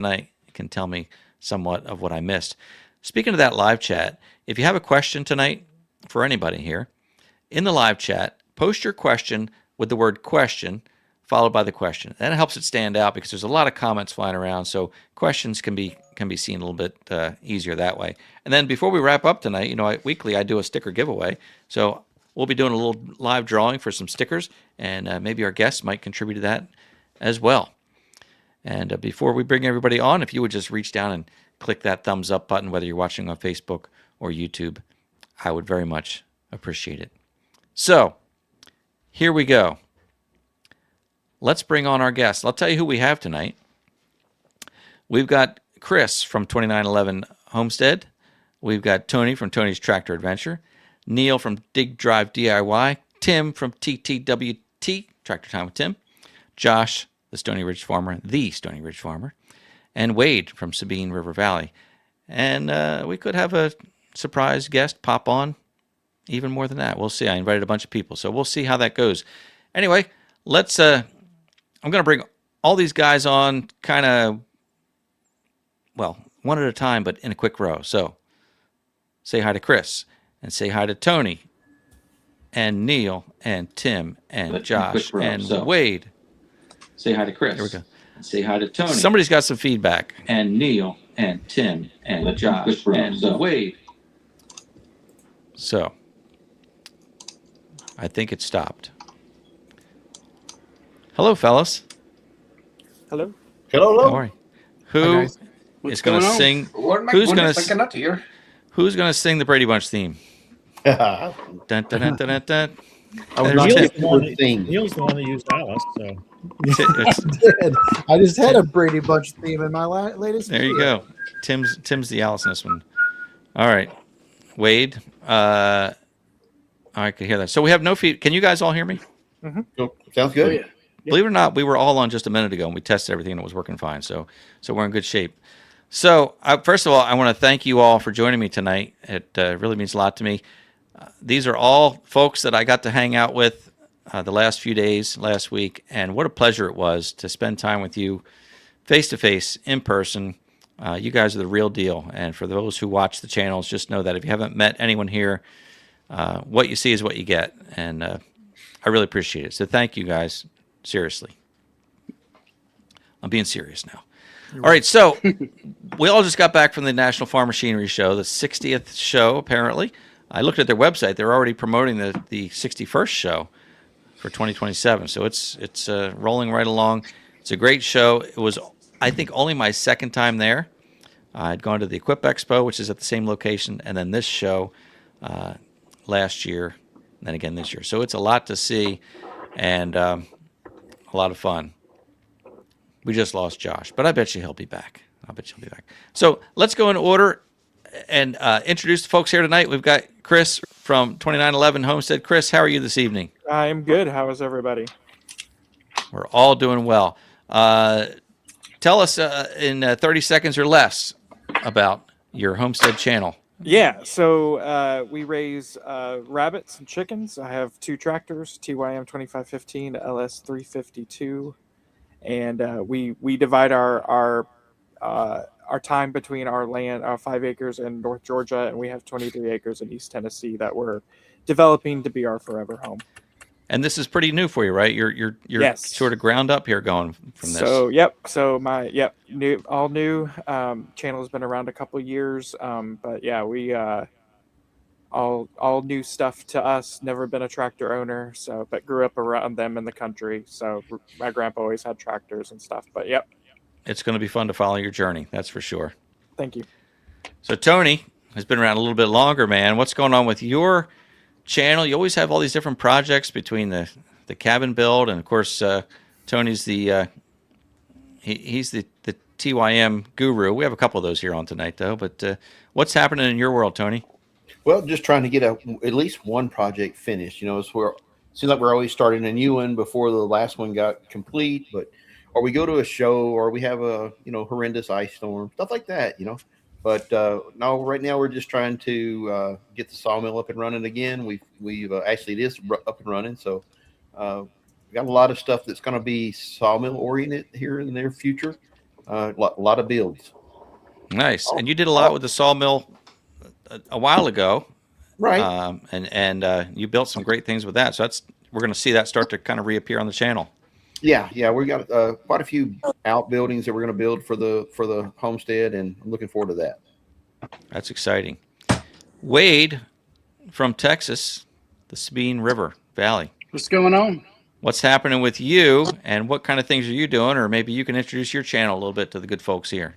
tonight can tell me somewhat of what I missed. Speaking of that live chat, if you have a question tonight for anybody here, in the live chat, post your question with the word question followed by the question. That helps it stand out because there's a lot of comments flying around, so questions can be seen a little bit easier that way. And then before we wrap up tonight, weekly I do a sticker giveaway, so we'll be doing a little live drawing for some stickers, and maybe our guests might contribute to that as well. And before we bring everybody on, if you would just reach down and click that thumbs up button, whether you're watching on Facebook or YouTube, I would very much appreciate it. So here we go. Let's bring on our guests. I'll tell you who we have tonight. We've got Chris from 2911 Homestead. We've got Tony from Tony's Tractor Adventure. Neil from Dig Drive DIY. Tim from TTWT, Tractor Time with Tim. Josh, the Stony Ridge Farmer, and Wade from Sabine River Valley. And we could have a surprise guest pop on, even more than that. We'll see. I invited a bunch of people, so we'll see how that goes. Anyway, let's... I'm going to bring all these guys on kind of, well, one at a time, but in a quick row. So say hi to Chris, and say hi to Tony, and Neil, and Tim, and Josh, and Wade. Say hi to Chris. Here we go. And say hi to Tony. Somebody's got some feedback. And Neil, and Tim, and Josh, and Wade. So I think it stopped. Hello, fellas. Hello. Hello. How are you? Who is going to sing? Who's going to sing the Brady Bunch theme? Dun, dun, dun, dun, dun. Neil's the one that used Alice. So I just had a Brady Bunch theme in my latest. There you go. Tim's the Alice in this one. All right, Wade. I could hear that. So we have no feed. Can you guys all hear me? Mm-hmm. Sounds good. Oh, yeah. Believe it or not, we were all on just a minute ago, and we tested everything, and it was working fine. So we're in good shape. So first of all, I want to thank you all for joining me tonight. It really means a lot to me. These are all folks that I got to hang out with the last few days, last week, and what a pleasure it was to spend time with you face-to-face, in person. You guys are the real deal, and for those who watch the channels, just know that if you haven't met anyone here, what you see is what you get, and I really appreciate it. So thank you guys. Seriously. I'm being serious now. All right, so we all just got back from the National Farm Machinery Show, the 60th show, apparently. I looked at their website. They're already promoting the 61st show for 2027. So it's rolling right along. It's a great show. It was, I think, only my second time there. I'd gone to the Equip Expo, which is at the same location, and then this show last year, and then again this year. So it's a lot to see, and a lot of fun. We just lost Josh, but I bet you he'll be back. So let's go in order and introduce the folks here tonight. We've got Chris from 2911 Homestead. Chris, how are you this evening? I'm good. How is everybody? We're all doing well. Tell us in 30 seconds or less about your Homestead channel. Yeah, so we raise rabbits and chickens. I have 2 tractors, TYM 2515, LS 352, and we divide our time between our land, 5 acres in North Georgia, and we have 23 acres in East Tennessee that we're developing to be our forever home. And this is pretty new for you, right? You're yes. Sort of ground up here going from this. So my new channel has been around a couple years, but yeah, we all new stuff to us. Never been a tractor owner, but grew up around them in the country. So my grandpa always had tractors and stuff. But yep, it's going to be fun to follow your journey. That's for sure. Thank you. So Tony has been around a little bit longer, man. What's going on with your channel? You always have all these different projects between the cabin build, and of course Tony's the he's the TYM guru. We have a couple of those here on tonight though, but what's happening in your world, Tony? Well, just trying to get at least one project finished. Seems like we're always starting a new one before the last one got complete, or we go to a show, or we have a horrendous ice storm, stuff like that, But no, right now we're just trying to get the sawmill up and running again. We've actually, it is up and running, so we got a lot of stuff that's going to be sawmill oriented here in the near future. lot of builds. Nice. And you did a lot with the sawmill a while ago, Right. And you built some great things with that. So we're going to see that start to kind of reappear on the channel. Yeah, we got quite a few outbuildings that we're going to build for the homestead, and I'm looking forward to that. That's exciting. Wade from Texas, the Sabine River Valley. What's going on? What's happening with you, and what kind of things are you doing? Or maybe you can introduce your channel a little bit to the good folks here.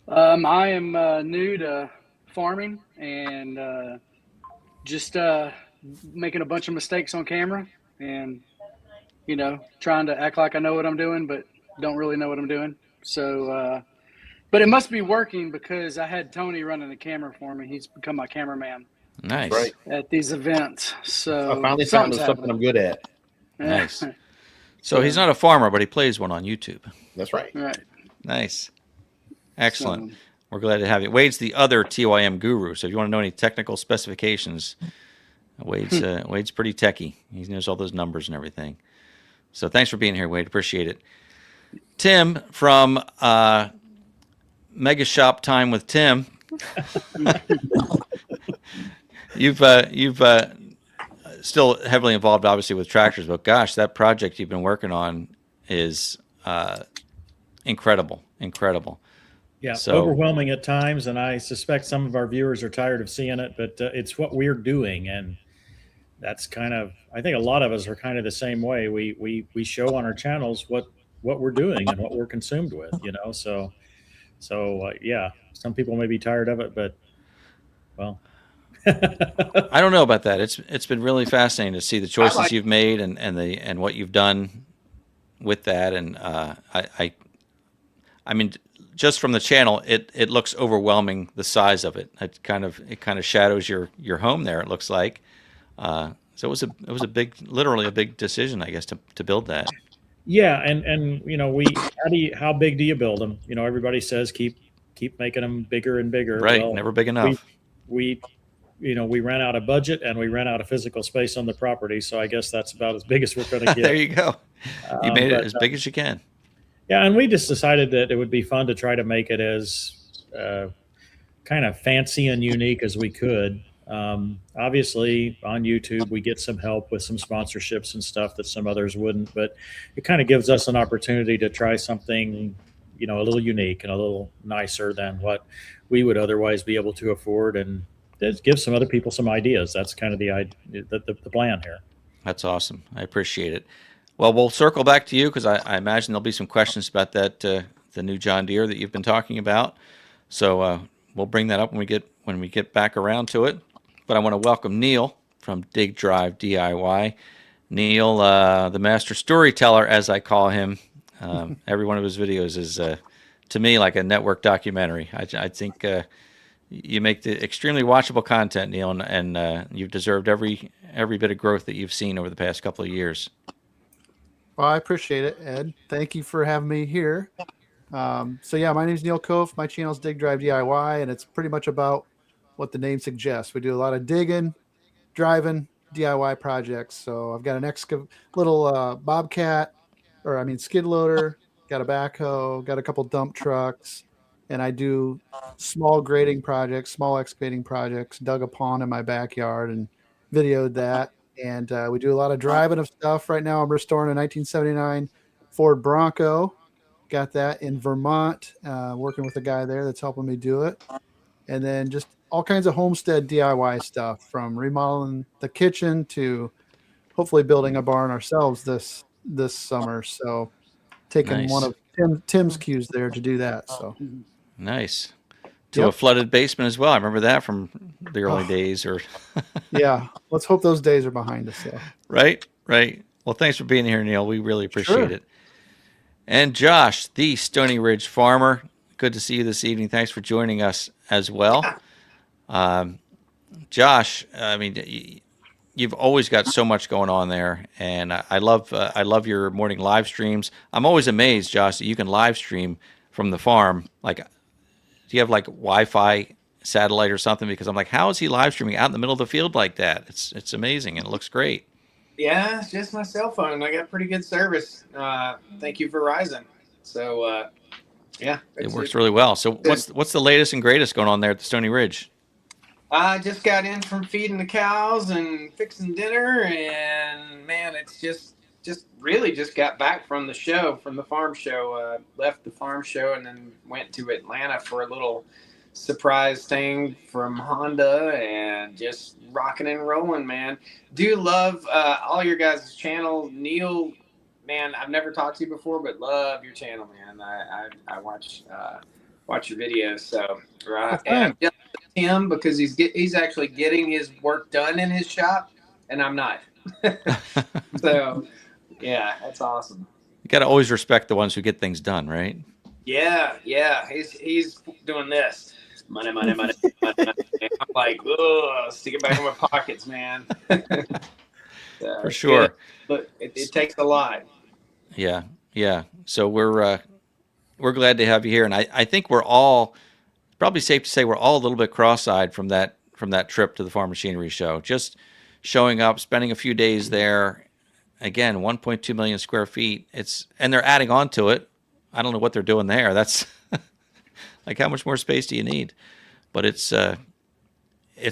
I am new to farming and just making a bunch of mistakes on camera and, trying to act like I know what I'm doing, but don't really know what I'm doing. So, but it must be working because I had Tony running the camera for me. He's become my cameraman. Nice. Right. At these events. So I finally found something I'm good at. Nice. So he's not a farmer, but he plays one on YouTube. That's right. Right. Nice. Excellent. We're glad to have you. Wade's the other TYM guru. So if you want to know any technical specifications, Wade's pretty techie. He knows all those numbers and everything. So thanks for being here, Wade. Appreciate it. Tim from Mega Shop Time with Tim. You've still heavily involved, obviously, with tractors, but gosh, that project you've been working on is incredible. Yeah, So, overwhelming at times, and I suspect some of our viewers are tired of seeing it, but it's what we're doing, and that's kind of, I think a lot of us are kind of the same way. We show on our channels what we're doing and what we're consumed with, So yeah, some people may be tired of it, but well. I don't know about that. It's been really fascinating to see the choices you've made and what you've done with that. And I mean, just from the channel, it looks overwhelming, the size of it. It kind of shadows your home there. It looks like. So it was a big, literally a big decision, I guess, to build that. Yeah, and how big do you build them? Everybody says keep making them bigger and bigger. Right, well, never big enough. We ran out of budget and we ran out of physical space on the property. So I guess that's about as big as we're going to get. There you go. You made it as big as you can. Yeah, and we just decided that it would be fun to try to make it as kind of fancy and unique as we could. Obviously, on YouTube, we get some help with some sponsorships and stuff that some others wouldn't, but it kind of gives us an opportunity to try something, a little unique and a little nicer than what we would otherwise be able to afford, and it gives some other people some ideas. That's kind of the plan here. That's awesome. I appreciate it. Well, we'll circle back to you because I imagine there'll be some questions about that the new John Deere that you've been talking about. So we'll bring that up when we get back around to it. But I want to welcome Neil from Dig Drive DIY. Neil, the master storyteller, as I call him. Every one of his videos is, to me, like a network documentary. I think you make the extremely watchable content, Neil, and you've deserved every bit of growth that you've seen over the past couple of years. Well, I appreciate it, Ed. Thank you for having me here. So yeah, my name is Neil Kof. My channel is Dig Drive DIY, and it's pretty much about what the name suggests. We do a lot of digging, driving, DIY projects. So I've got an little Bobcat, skid loader, got a backhoe, got a couple dump trucks, and I do small grading projects, small excavating projects, dug a pond in my backyard and videoed that. And we do a lot of driving of stuff. Right now I'm restoring a 1979 Ford Bronco. Got that in Vermont, working with a guy there that's helping me do it. And then just all kinds of homestead DIY stuff, from remodeling the kitchen to hopefully building a barn ourselves this summer. So taking one of Tim's cues there to do that. So nice. To a flooded basement as well. I remember that from the early days. Yeah, let's hope those days are behind us. So. Right. Well, thanks for being here, Neil. We really appreciate it. And Josh, the Stony Ridge farmer, good to see you this evening. Thanks for joining us as well. Josh, I mean, you've always got so much going on there, and I love your morning live streams. I'm always amazed, Josh, that you can live stream from the farm. Like, do you have like Wi-Fi satellite or something? Because I'm like, how is he live streaming out in the middle of the field like that? It's amazing, and it looks great. Yeah, it's just my cell phone, and I got pretty good service. Thank you, Verizon. So Yeah, it works really well. So what's the latest and greatest going on there at the Stony Ridge? I just got in from feeding the cows and fixing dinner, and man, it's just really just got back from the show, from the farm show. Left the farm show and then went to Atlanta for a little surprise thing from Honda, and just rocking and rolling, man. Do love all your guys' channel. Neil, man, I've never talked to you before, but love your channel, man. I watch your videos. So and I'm jealous of him because he's actually getting his work done in his shop, and I'm not. So yeah, that's awesome. You got to always respect the ones who get things done, right? Yeah. He's doing this. Money. I'm like, oh, stick it back in my pockets, man. For sure. But it takes a lot. Yeah. So we're glad to have you here, and I think we're all probably safe to say we're all a little bit cross-eyed from that trip to the Farm Machinery Show. Just showing up, spending a few days there. Again, 1.2 million square feet. And they're adding on to it. I don't know what they're doing there. That's like, how much more space do you need? But it's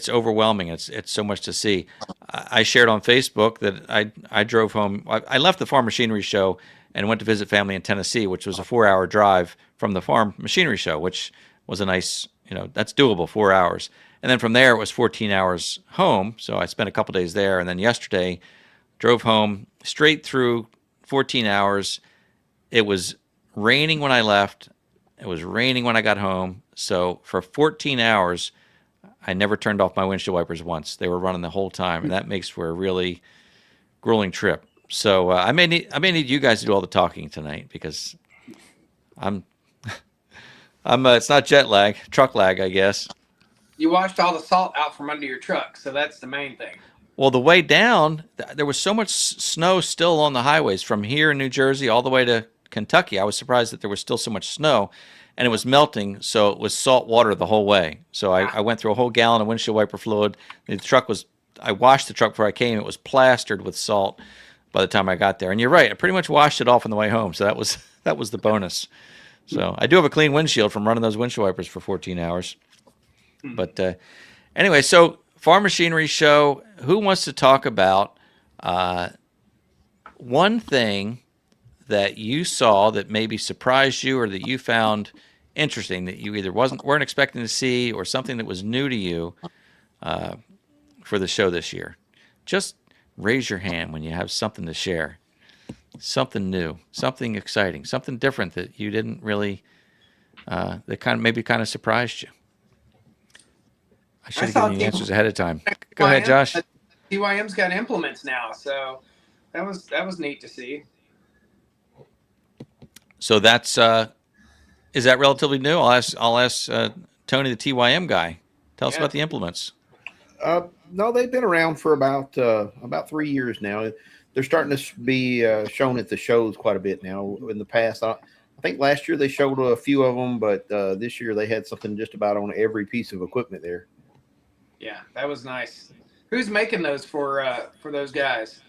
overwhelming. It's so much to see. I shared on Facebook that I drove home. I left the Farm Machinery Show and went to visit family in Tennessee, which was a 4-hour drive from the Farm Machinery Show, which was a nice, that's doable, 4 hours. And then from there, it was 14 hours home. So I spent a couple days there. And then yesterday, drove home straight through 14 hours. It was raining when I left. It was raining when I got home. So for 14 hours, I never turned off my windshield wipers once. They were running the whole time, and that makes for a really grueling trip. So I may need you guys to do all the talking tonight, because I'm it's not jet lag, truck lag, I guess. You washed all the salt out from under your truck, so that's the main thing. Well, the way down, there was so much snow still on the highways from here in New Jersey all the way to Kentucky. I was surprised that there was still so much snow, and it was melting, so it was salt water the whole way. So I went through a whole gallon of windshield wiper fluid. I washed the truck before I came. It was plastered with salt by the time I got there. And you're right, I pretty much washed it off on the way home, so that was the bonus. So I do have a clean windshield from running those windshield wipers for 14 hours. But anyway, so Farm Machinery Show, who wants to talk about one thing that you saw that maybe surprised you, or that you found interesting, that you either weren't expecting to see, or something that was new to you for the show this year? Just raise your hand when you have something to share. Something new, something exciting, something different that you didn't really, that kind of surprised you. I should have given you answers ahead of time. Go ahead, Josh. TYM's got implements now, so that was neat to see. So that's is that relatively new? I'll ask Tony, the TYM guy. Tell us about the implements. No, they've been around for about 3 years now. They're starting to be shown at the shows quite a bit now. In the past, I think last year they showed a few of them, but this year they had something just about on every piece of equipment there. Yeah, that was nice. Who's making those for those guys?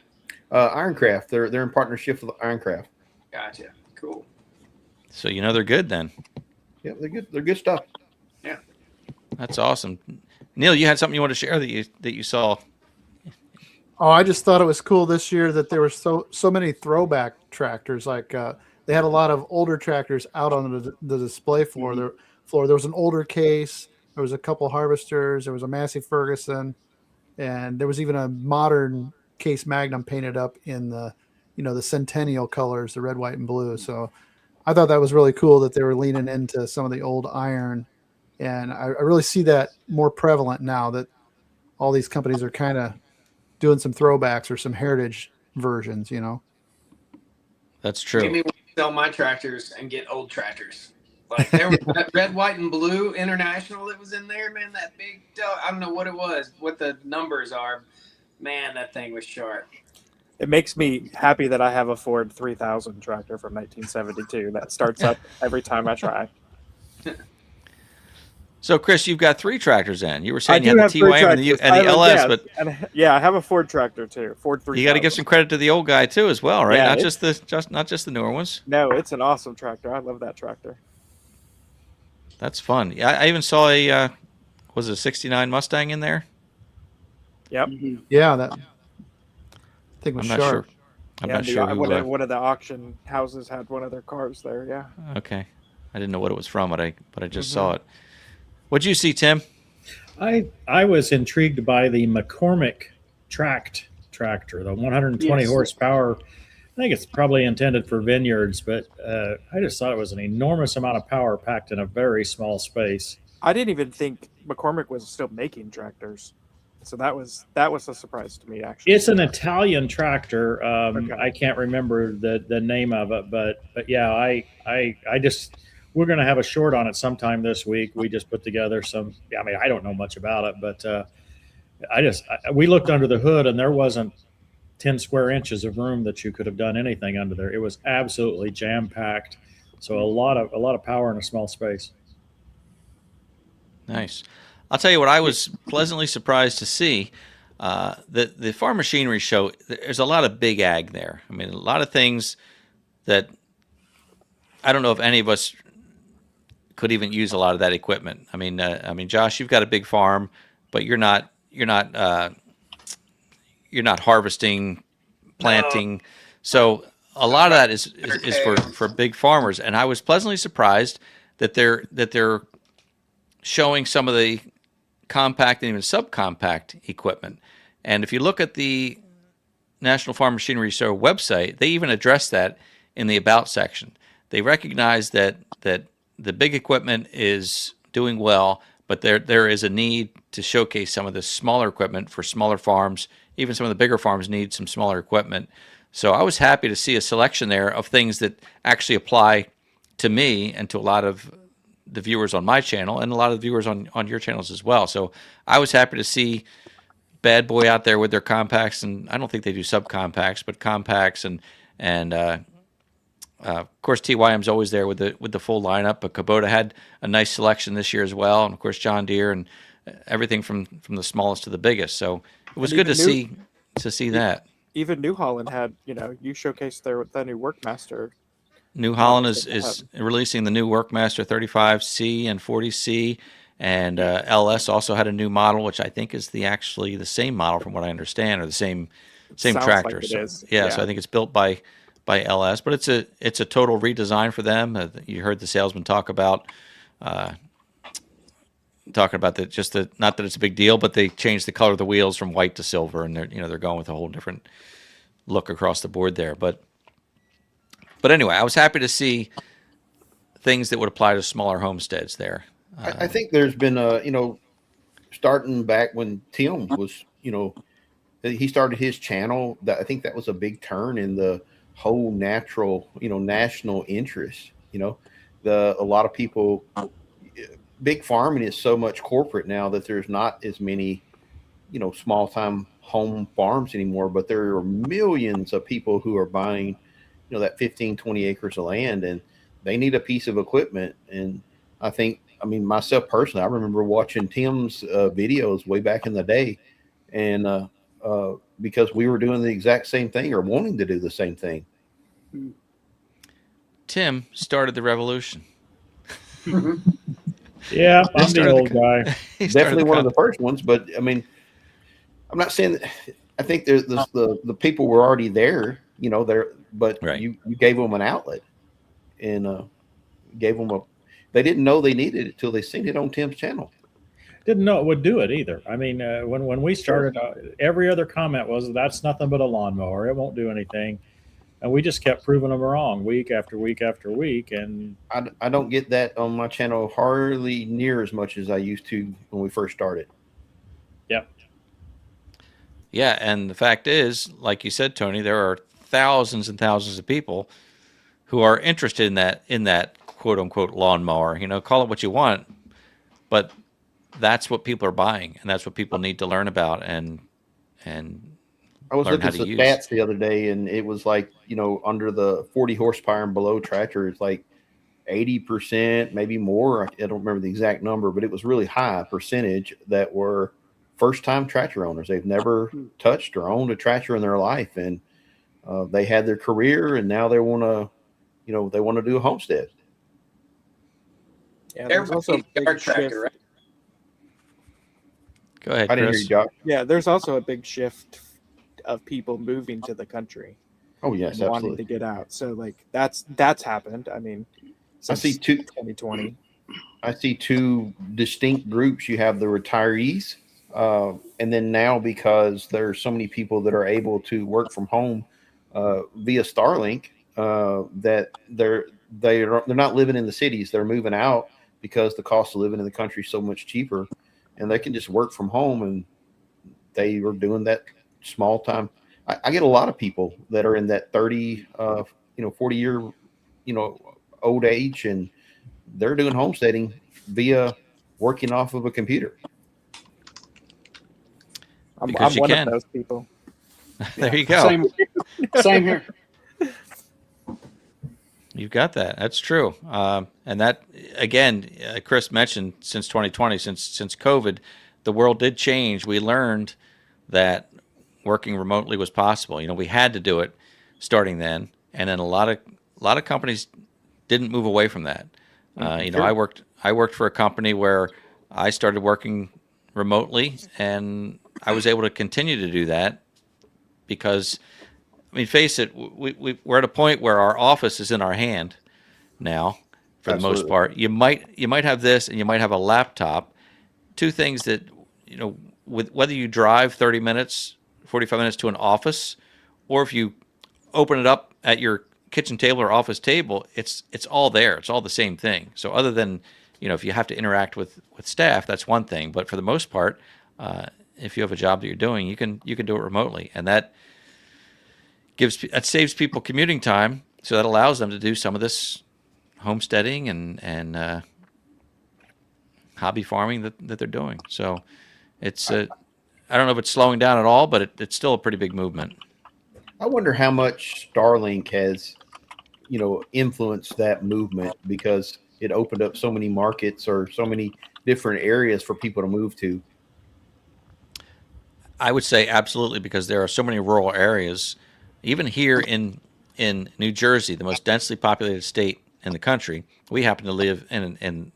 Ironcraft. They're in partnership with Ironcraft. Gotcha. Cool. So they're good then. Yeah, they're good. They're good stuff. Yeah, that's awesome. Neil, you had something you want to share that you saw? Oh, I just thought it was cool this year that there were so many throwback tractors. Like they had a lot of older tractors out on the display floor. There was an older case. There was a couple harvesters. There was a Massey Ferguson, and there was even a modern Case Magnum painted up in the Centennial colors, the red, white, and blue. So I thought that was really cool that they were leaning into some of the old iron, and I really see that more prevalent now that all these companies are kind of doing some throwbacks or some heritage versions. That's true. Maybe we'll sell my tractors and get old tractors. Like there was that red, white, and blue International that was in there, man. That big, I don't know what it was, what the numbers are. Man, that thing was sharp. It makes me happy that I have a Ford 3000 tractor from 1972 that starts up every time I try. So, Chris, you've got 3 tractors in. You were saying you have the TYM and the LS, but I have a Ford tractor too. Ford 3000. You got to give some credit to the old guy too, as well, right? Yeah, not just the newer ones. No, it's an awesome tractor. I love that tractor. That's fun. Yeah, I even saw a was it a '69 Mustang in there? Yep. Mhm. Yeah, that thing was I'm not sharp. sure. I'm Yeah, not and sure who. one of the auction houses had one of their cars there. Yeah. Okay, I didn't know what it was from, but I just Mhm. saw it. What'd you see, Tim? I was intrigued by the McCormick tracked tractor, the 120 Yes. horsepower. I think it's probably intended for vineyards, but I just thought it was an enormous amount of power packed in a very small space. I didn't even think McCormick was still making tractors, so that was a surprise to me actually. It's an Italian tractor. Okay. I can't remember the name of it, but yeah, I just we're going to have a short on it sometime this week. We just put together some. I mean, I don't know much about it, but we looked under the hood and there wasn't 10 square inches of room that you could have done anything under there. It was absolutely jam packed. So a lot of power in a small space. Nice. I'll tell you what I was pleasantly surprised to see. The farm machinery show, there's a lot of big ag there. I mean, a lot of things that I don't know if any of us could even use a lot of that equipment. I mean, Josh, you've got a big farm, but you're not harvesting, planting. So a lot of that is for big farmers. And I was pleasantly surprised that they're showing some of the compact and even subcompact equipment. And if you look at the National Farm Machinery Show website, they even address that in the About section. They recognize that the big equipment is doing well, but there is a need to showcase some of the smaller equipment for smaller farms. Even some of the bigger farms need some smaller equipment. So I was happy to see a selection there of things that actually apply to me and to a lot of the viewers on my channel and a lot of the viewers on your channels as well. So I was happy to see Bad Boy out there with their compacts, and I don't think they do subcompacts, but compacts, and of course TYM's always there with the full lineup. But Kubota had a nice selection this year as well, and of course John Deere and everything from the smallest to the biggest. So it was good to see that. Even New Holland had, you showcased the new Workmaster. New Holland is releasing the new Workmaster 35C and 40C, and LS also had a new model, which I think is actually the same model from what I understand, or the same Sounds tractor. like it is. Yeah, so I think it's built by LS, but it's a total redesign for them. You heard the salesman talk about not that it's a big deal, but they changed the color of the wheels from white to silver, and they're going with a whole different look across the board there. But anyway, I was happy to see things that would apply to smaller homesteads there. I think there's been starting back when Tim was, he started his channel. That I think that was a big turn in the whole national interest. A lot of people, big farming is so much corporate now that there's not as many, small time home farms anymore, but there are millions of people who are buying, that 15, 20 acres of land, and they need a piece of equipment. And myself personally, I remember watching Tim's videos way back in the day, and because we were doing the exact same thing or wanting to do the same thing. Tim started the revolution. Yeah, I'm the old guy. Definitely one of the first ones, but I'm not saying that. I think there's the people were already there, but right. you gave them an outlet, and gave them they didn't know they needed it till they seen it on Tim's channel. Didn't know it would do it either. I mean, when we started, every other comment was, that's nothing but a lawnmower. It won't do anything. And we just kept proving them wrong week after week after week. And I don't get that on my channel hardly near as much as I used to when we first started. Yep. Yeah, and the fact is, like you said, Tony, there are thousands and thousands of people who are interested in that quote unquote lawnmower. Call it what you want, but that's what people are buying, and that's what people need to learn about and I was learn looking how at to the use. stats the other day, and it was like, under the 40 horsepower and below tractor, it's like 80%, maybe more. I don't remember the exact number, but it was really high percentage that were first-time tractor owners. They've never touched or owned a tractor in their life, and they had their career, and now they want to, do a homestead. Yeah, there's also a Everybody's got a big tractor, shift. right? Go ahead, I didn't hear Chris. you, Doc. Yeah, there's also a big shift of people moving to the country Oh yes, and wanting absolutely. to get out. So like that's happened. I mean, I since see two. 2020. I see two distinct groups. You have the retirees, and then now because there's so many people that are able to work from home via Starlink, that they're not living in the cities. They're moving out because the cost of living in the country is so much cheaper, and they can just work from home, and they are doing that small time. I get a lot of people that are in that 30, 40-year, old age, and they're doing homesteading via working off of a computer. I'm Because you one can. of those people. There you go. Same here. You've got that. That's true. And that, again, Chris mentioned since 2020, since COVID, the world did change. We learned that working remotely was possible. We had to do it starting then, and then a lot of companies didn't move away from that. Sure. I worked for a company where I started working remotely, and I was able to continue to do that because, I mean, face it, we're at a point where our office is in our hand now, for the most Absolutely. part. You might have this, and you might have a laptop. Two things that, with whether you drive 30 minutes, 45 minutes to an office, or if you open it up at your kitchen table or office table, it's all there. It's all the same thing. So other than, if you have to interact with staff, that's one thing. But for the most part, if you have a job that you're doing, you can do it remotely, and that saves people commuting time. So that allows them to do some of this homesteading and hobby farming that they're doing. So it's I don't know if it's slowing down at all, but it's still a pretty big movement. I wonder how much Starlink has, influenced that movement, because it opened up so many markets or so many different areas for people to move to. I would say absolutely, because there are so many rural areas, even here in New Jersey, the most densely populated state in the country. We happen to live in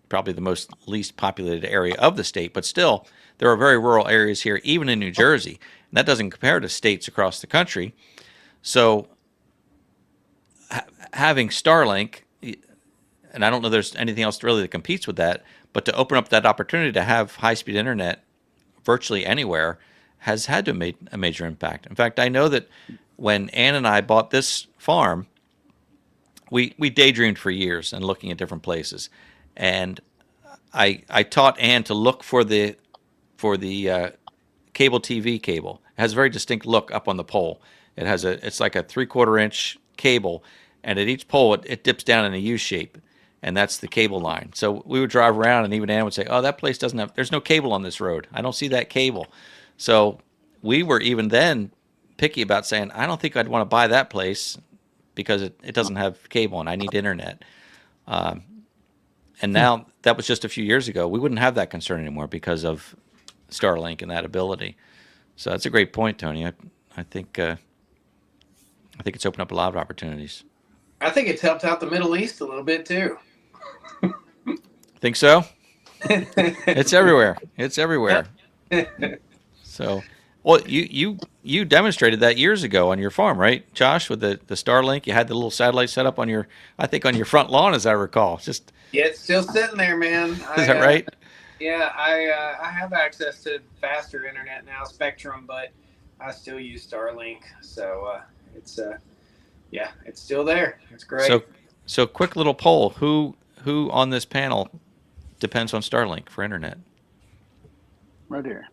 probably the most least populated area of the state, but still, there are very rural areas here, even in New Jersey. And that doesn't compare to states across the country. So having Starlink, and I don't know there's anything else really that competes with that, but to open up that opportunity to have high-speed internet virtually anywhere has had to make a major impact. In fact, I know that when Ann and I bought this farm, we daydreamed for years and looking at different places. And I taught Ann to look for the cable TV cable. It has a very distinct look up on the pole. It's like a 3/4 inch cable, and at each pole it dips down in a U shape, and that's the cable line. So we would drive around, and even Ann would say, "Oh, that place there's no cable on this road. I don't see that cable." So we were even then picky about saying, "I don't think I'd want to buy that place because it doesn't have cable, and I need internet." And now that was just a few years ago. We wouldn't have that concern anymore because of Starlink and that ability. So that's a great point, Tony. I think it's opened up a lot of opportunities. I think it's helped out the Middle East a little bit too. Think so? It's everywhere. It's everywhere. So, well, you demonstrated that years ago on your farm, right, Josh? With the Starlink, you had the little satellite set up on your front lawn, as I recall. Just Yeah, it's still sitting there, man. Is that right? Yeah, I have access to faster internet now, Spectrum, but I still use Starlink. So it's it's still there. It's great. So quick little poll: who on this panel depends on Starlink for internet? Right here.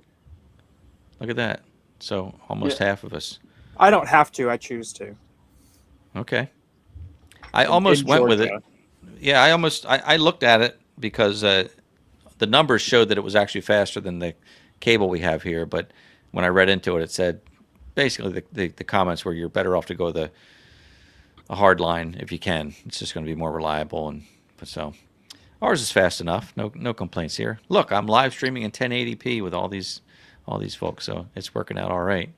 Look at that. So almost half of us. I don't have to. I choose to. Okay. I almost In went with it. Georgia. Yeah, I looked at it because the numbers showed that it was actually faster than the cable we have here. But when I read into it, it said basically the comments were you're better off to go a hard line if you can. It's just going to be more reliable, and so ours is fast enough. No complaints here. Look, I'm live streaming in 1080p with all these folks, so it's working out all right.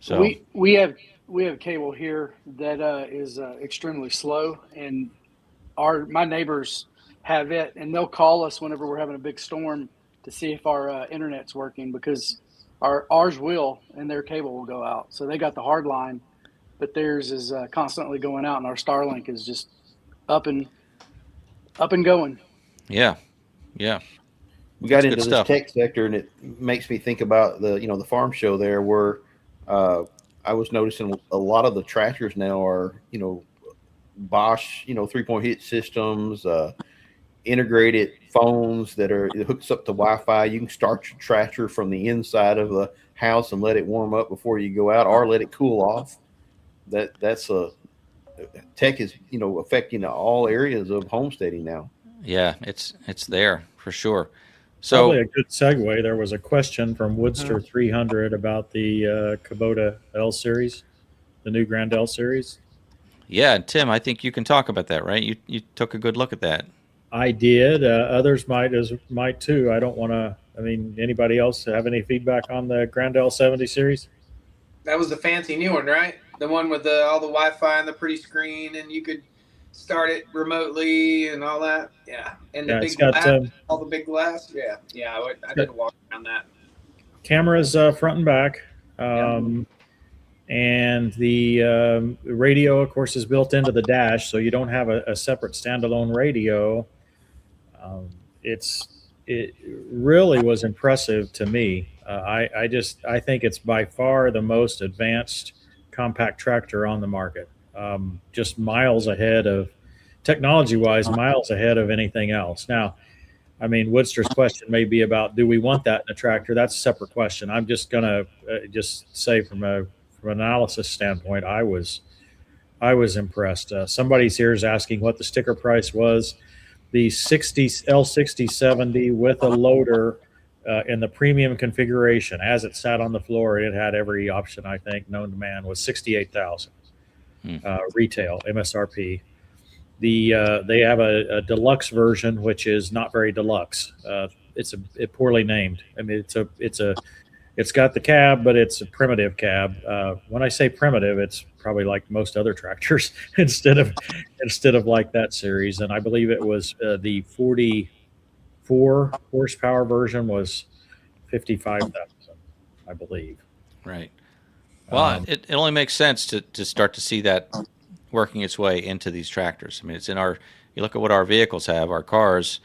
So we have cable here that is extremely slow, and my neighbors have it, and they'll call us whenever we're having a big storm to see if our internet's working, because ours will, and their cable will go out. So they got the hard line, but theirs is constantly going out, and our Starlink is just up and going. Yeah. Yeah. We got That's into good this stuff. tech sector, and it makes me think about the farm show there, where I was noticing a lot of the tractors now are Bosch 3-point hit systems, integrated phones that it hooks up to Wi-Fi. You can start your tractor from the inside of the house and let it warm up before you go out, or let it cool off. That's a tech is affecting all areas of homesteading now. Yeah, it's there for sure. So Probably a good segue. There was a question from Woodster 300 about the Kubota L series, the new Grand L series. yeah, and Tim, I think you can talk about that, right? You took a good look at that. I did. Others might too. I don't want to. I mean, anybody else have any feedback on the Grand L 70 series? That was the fancy new one, right? The one with all the Wi-Fi and the pretty screen, and you could start it remotely and all that. Yeah, and the Yeah, big it's got, glass, all the big glass. Yeah. I did walk around that. Cameras front and back, and the radio, of course, is built into the dash, so you don't have a separate standalone radio. It really was impressive to me. I think it's by far the most advanced compact tractor on the market. Just miles ahead of, technology-wise, miles ahead of anything else. Now, I mean, Woodster's question may be about, do we want that in a tractor? That's a separate question. I'm just gonna just say from an analysis standpoint, I was impressed. Somebody's here is asking what the sticker price was. The L6070 with a loader in the premium configuration, as it sat on the floor, it had every option I think known to man, was $68,000 retail MSRP. They have a deluxe version, which is not very deluxe. It's poorly named. I mean, it's got the cab, but it's a primitive cab. When I say primitive, it's probably like most other tractors instead of like that series. And I believe it was the 44 horsepower version was 55,000, I believe. Right. Well, it only makes sense to start to see that working its way into these tractors. I mean, it's in you look at what our vehicles have, our cars,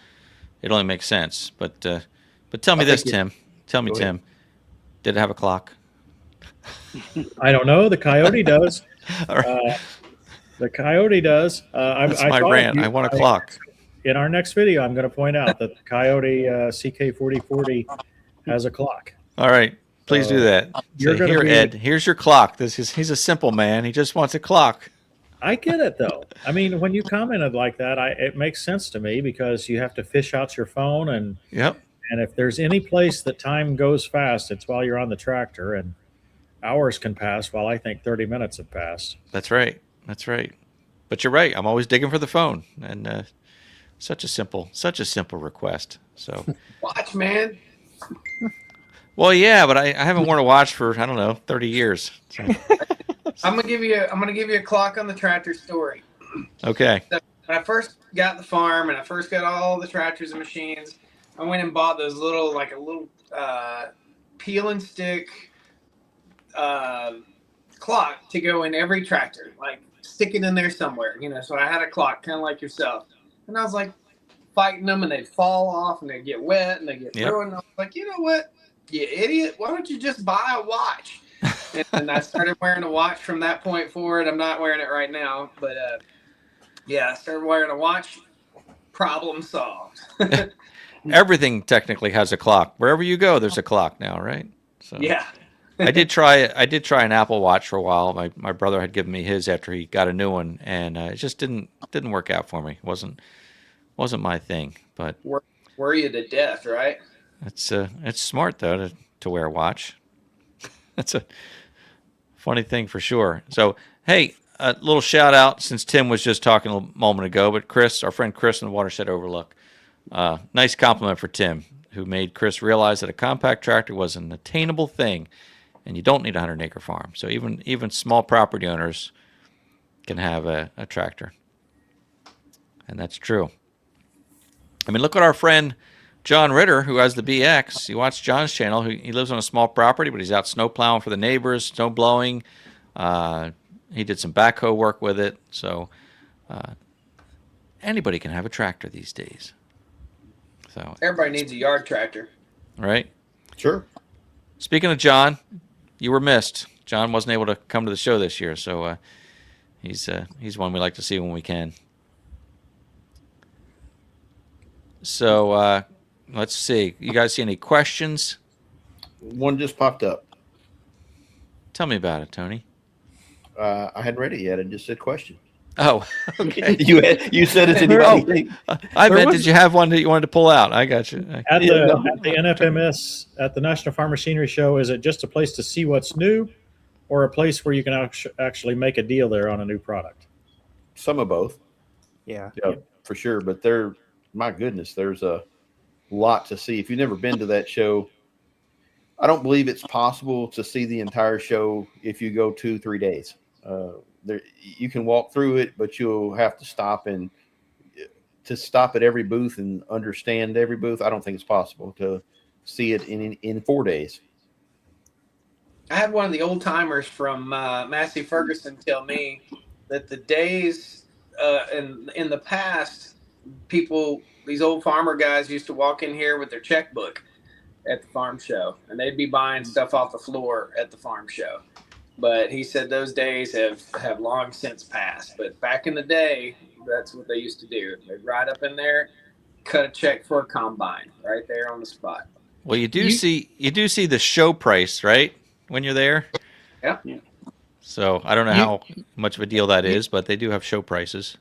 it only makes sense. But tell me this, Tim. Tell me, Tim, did it have a clock? I don't know. The Coyote does. Right. The Coyote does. That's my rant. I want a clock. In our next video, I'm going to point out that the Coyote CK4040 has a clock. All right. Please do that. Here, Ed, here's your clock. He's a simple man. He just wants a clock. I get it, though. I mean, when you commented like that, it makes sense to me, because you have to fish out your phone. And if there's any place that time goes fast, it's while you're on the tractor. And hours can pass while I think 30 minutes have passed. That's right. But you're right. I'm always digging for the phone. And such a simple request. So Watch, man. Well, yeah, but I haven't worn a watch for, I don't know, 30 years. So. I'm gonna give you a clock on the tractor story. Okay. So when I first got the farm and I first got all the tractors and machines, I went and bought those little peel and stick clock to go in every tractor, like stick it in there somewhere, So I had a clock, kind of like yourself, and I was like fighting them, and they'd fall off and they'd get wet and they get ruined. I was like, you know what, you idiot? Why don't you just buy a watch? And I started wearing a watch from that point forward. I'm not wearing it right now, but I started wearing a watch. Problem solved. Everything technically has a clock. Wherever you go, there's a clock now, right? So yeah. I did try an Apple Watch for a while. My brother had given me his after he got a new one, and it just didn't work out for me. It wasn't my thing. But worry you to death, right? It's smart though to wear a watch. That's a funny thing for sure. So hey, a little shout out, since Tim was just talking a moment ago, but Chris, our friend Chris in the Watershed Overlook, nice compliment for Tim, who made Chris realize that a compact tractor was an attainable thing, and you don't need a 100-acre farm. So even small property owners can have a tractor, and that's true. I mean, look at our friend John Ritter, who has the BX. You watch John's channel. He lives on a small property, but he's out snow plowing for the neighbors, snow blowing. He did some backhoe work with it. So anybody can have a tractor these days. So Everybody needs a yard tractor. right. Sure. Speaking of John, you were missed. John wasn't able to come to the show this year, so he's one we like to see when we can. So let's see. You guys see any questions? One just popped up. Tell me about it, Tony. I hadn't read it yet. I just said question. Oh, okay. you said it's anybody. I meant, did you have one that you wanted to pull out? I got you. At the NFMS, at the National Farm Machinery Show, is it just a place to see what's new, or a place where you can actually make a deal there on a new product? Some of both. Yeah. Yeah, for sure. But my goodness, there's a lot to see. If you've never been to that show, I don't believe it's possible to see the entire show if you go 2-3 days. You can walk through it, but you'll have to stop at every booth and understand every booth. I don't think it's possible to see it in 4 days. I had one of the old timers from Massey Ferguson tell me that the days in the past, these old farmer guys used to walk in here with their checkbook at the farm show, and they'd be buying stuff off the floor at the farm show. But he said those days have long since passed. But back in the day, that's what they used to do. They'd ride up in there, cut a check for a combine right there on the spot. Well, you do see the show price, right, when you're there? Yeah. So I don't know how much of a deal that is, but they do have show prices.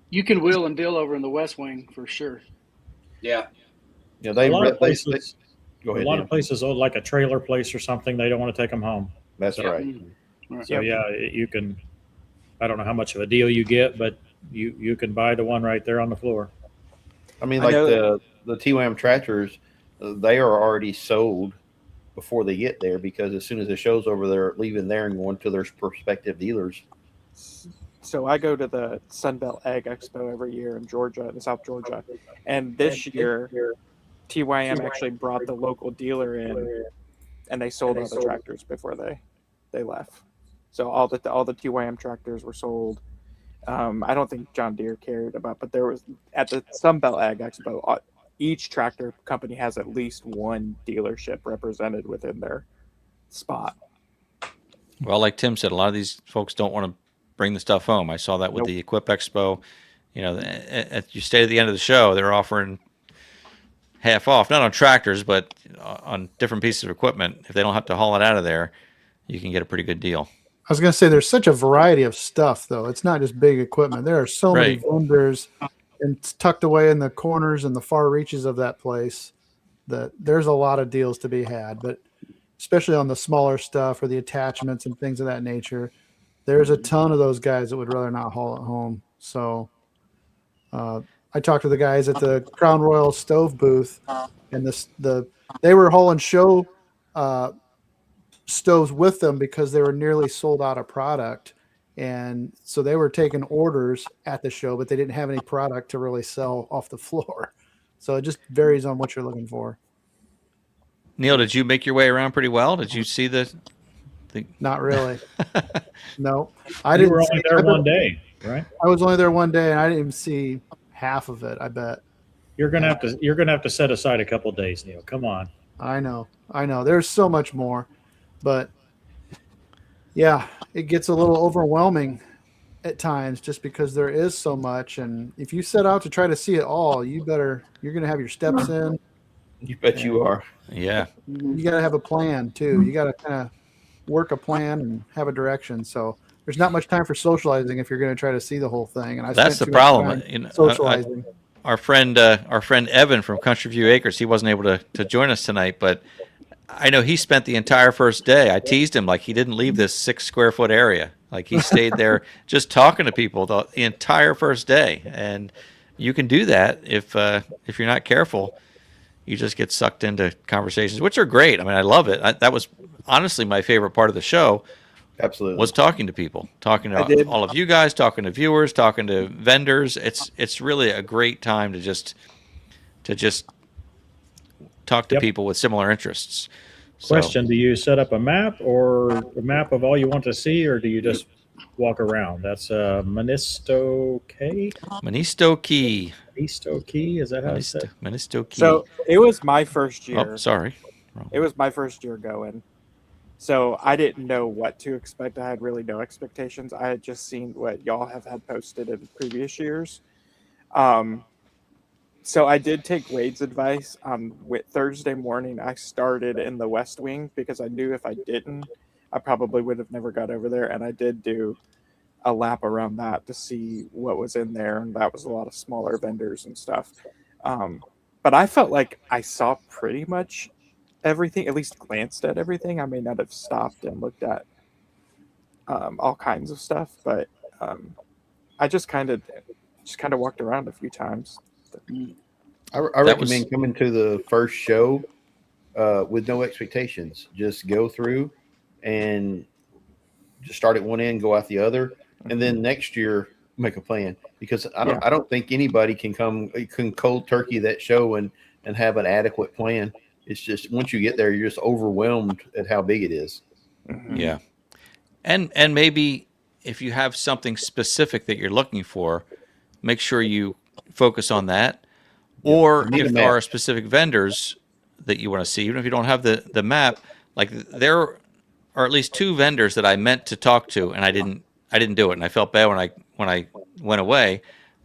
You can wheel and deal over in the West Wing for sure. Yeah. Yeah, A lot of places, go ahead. a lot of places, like a trailer place or something, they don't want to take them home. That's right. So yeah, you can. I don't know how much of a deal you get, but you can buy the one right there on the floor. I mean, like the TWAM tractors, they are already sold before they get there, because as soon as the show's over, they're leaving there and going to their prospective dealers. So I go to the Sunbelt Ag Expo every year in Georgia, in South Georgia, and this year TYM actually brought the local dealer in, and they sold all the tractors before they left. So all the TYM tractors were sold. I don't think John Deere cared about, but there was at the Sunbelt Ag Expo, each tractor company has at least one dealership represented within their spot. Well, like Tim said, a lot of these folks don't want to bring the stuff home. I saw that with the Equip Expo. You know, you stay at the end of the show, they're offering half off, not on tractors, but on different pieces of equipment. If they don't have to haul it out of there, you can get a pretty good deal. I was going to say there's such a variety of stuff, though. It's not just big equipment. There are so many vendors and tucked away in the corners and the far reaches of that place that there's a lot of deals to be had. But especially on the smaller stuff or the attachments and things of that nature, there's a ton of those guys that would rather not haul it home. So I talked to the guys at the Crown Royal stove booth, and they were hauling show stoves with them because they were nearly sold out of product. And so they were taking orders at the show, but they didn't have any product to really sell off the floor. So it just varies on what you're looking for. Neil, did you make your way around pretty well? Did you see the Not really. No, You were only there one day, right? I was only there one day, and I didn't even see half of it. I bet You're gonna have to set aside a couple days, Neil. Come on. I know. There's so much more, but yeah, it gets a little overwhelming at times just because there is so much. And if you set out to try to see it all, you're going to have your steps in. You bet you are. Yeah. You got to have a plan too. You got to kind of work a plan and have a direction. So there's not much time for socializing if you're going to try to see the whole thing. And that's the problem. Socializing. Our friend Evan from Country View Acres, he wasn't able to join us tonight, but I know he spent the entire first day. I teased him like he didn't leave this 6 square foot area. Like he stayed there just talking to people the entire first day. And you can do that if you're not careful. You just get sucked into conversations, which are great. I mean, I love it. That was honestly my favorite part of the show. Absolutely. Was talking to people, talking to all of you guys, talking to viewers, talking to vendors. It's really a great time to just to just talk to people with similar interests. Question: do you set up a map or a map of all you want to see, or do you just walk around? That's Manisto Key. Manisto Key. Manisto Key. Is that how it's said? Manisto Key. So it was my first year. Oh, sorry. It was my first year going. So I didn't know what to expect. I had really no expectations. I had just seen what y'all have had posted in previous years. So I did take Wade's advice. Thursday morning, I started in the West Wing because I knew if I didn't, I probably would have never got over there. And I did do a lap around that to see what was in there. And that was a lot of smaller vendors and stuff. But I felt like I saw pretty much everything, at least glanced at everything. I may not have stopped and looked at all kinds of stuff, but I just kind of walked around a few times. I recommend coming to the first show with no expectations. Just go through and just start at one end, go out the other, and then next year make a plan. Because I don't think anybody can cold turkey that show and have an adequate plan. It's just once you get there, you're just overwhelmed at how big it is. Mm-hmm. Yeah, and maybe if you have something specific that you're looking for, make sure you focus on that. Or if there are specific vendors that you want to see, even if you don't have the map, like there are at least 2 vendors that I meant to talk to, and I didn't do it, and I felt bad when I went away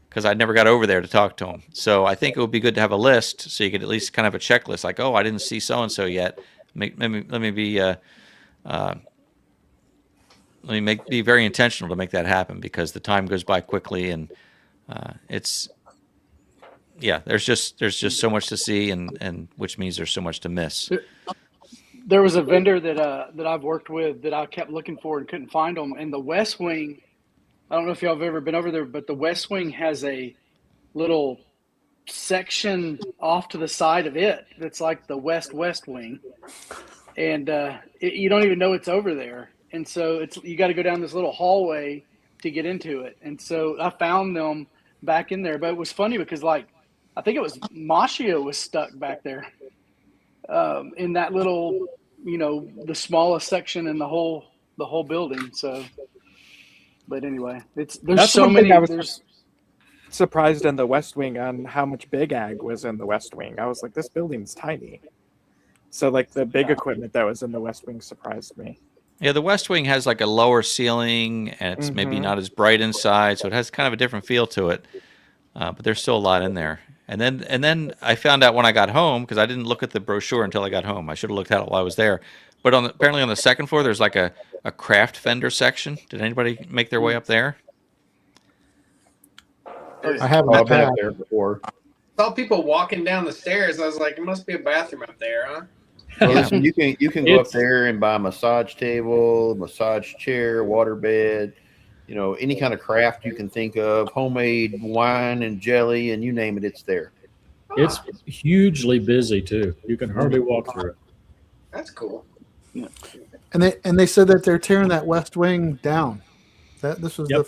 because I never got over there to talk to them. So I think it would be good to have a list so you could at least kind of have a checklist, like, oh, I didn't see so and so yet. Let me be very intentional to make that happen because the time goes by quickly, and there's just so much to see, and which means there's so much to miss. There was a vendor that I've worked with that I kept looking for and couldn't find them. And the West Wing, I don't know if y'all have ever been over there, but the West Wing has a little section off to the side of it that's like the West Wing, and you don't even know it's over there. And so you got to go down this little hallway to get into it. And so I found them back in there, but it was funny because I think it was Machio was stuck back there in that little, the smallest section in the whole building. So, but anyway, there's so many. I was surprised in the West Wing on how much big ag was in the West Wing. I was like, this building's tiny. So like the big equipment that was in the West Wing surprised me. Yeah, the West Wing has like a lower ceiling, and it's maybe not as bright inside, so it has kind of a different feel to it. But there's still a lot in there. And then I found out when I got home, because I didn't look at the brochure until I got home. I should have looked at it while I was there. But apparently on the second floor, there's like a craft vendor section. Did anybody make their way up there? I haven't been up there before. Saw people walking down the stairs. I was like, it must be a bathroom up there, huh? Well, listen, you can go up there and buy a massage table, massage chair, water bed, any kind of craft you can think of, homemade wine and jelly, and you name it, it's there. It's hugely busy too. You can hardly walk through it. That's cool. Yeah. And they said that they're tearing that West Wing down. This was the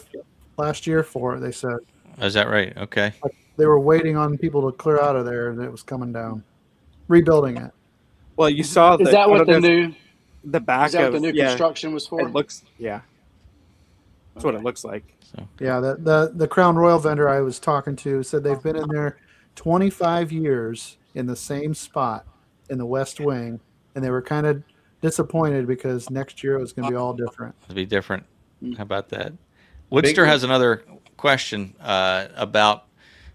last year for it. They said. Is that right? Okay. They were waiting on people to clear out of there, and it was coming down, rebuilding it. Well, you saw is that what the back of the new construction was for? It looks, that's what it looks like. So. Yeah, the Crown Royal vendor I was talking to said they've been in there 25 years in the same spot in the West Wing, and they were kind of disappointed because next year it was going to be all different. It'll be different. How about that? Woodster has another question about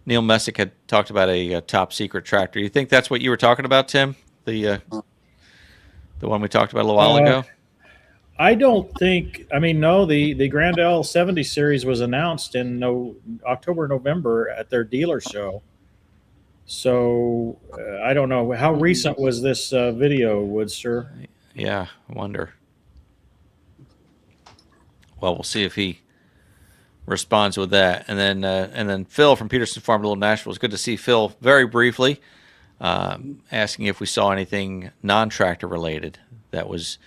Neil Messick had talked about a top secret tractor. You think that's what you were talking about, Tim? The one we talked about a little while ago? I don't think. I mean, no. The Grand L 70 series was announced in October, November at their dealer show. So I don't know how recent was this video, Woodster. Yeah, I wonder. Well, we'll see if he responds with that, and then Phil from Peterson Farm, Little Nashville. It's good to see Phil very briefly, asking if we saw anything non-tractor related that was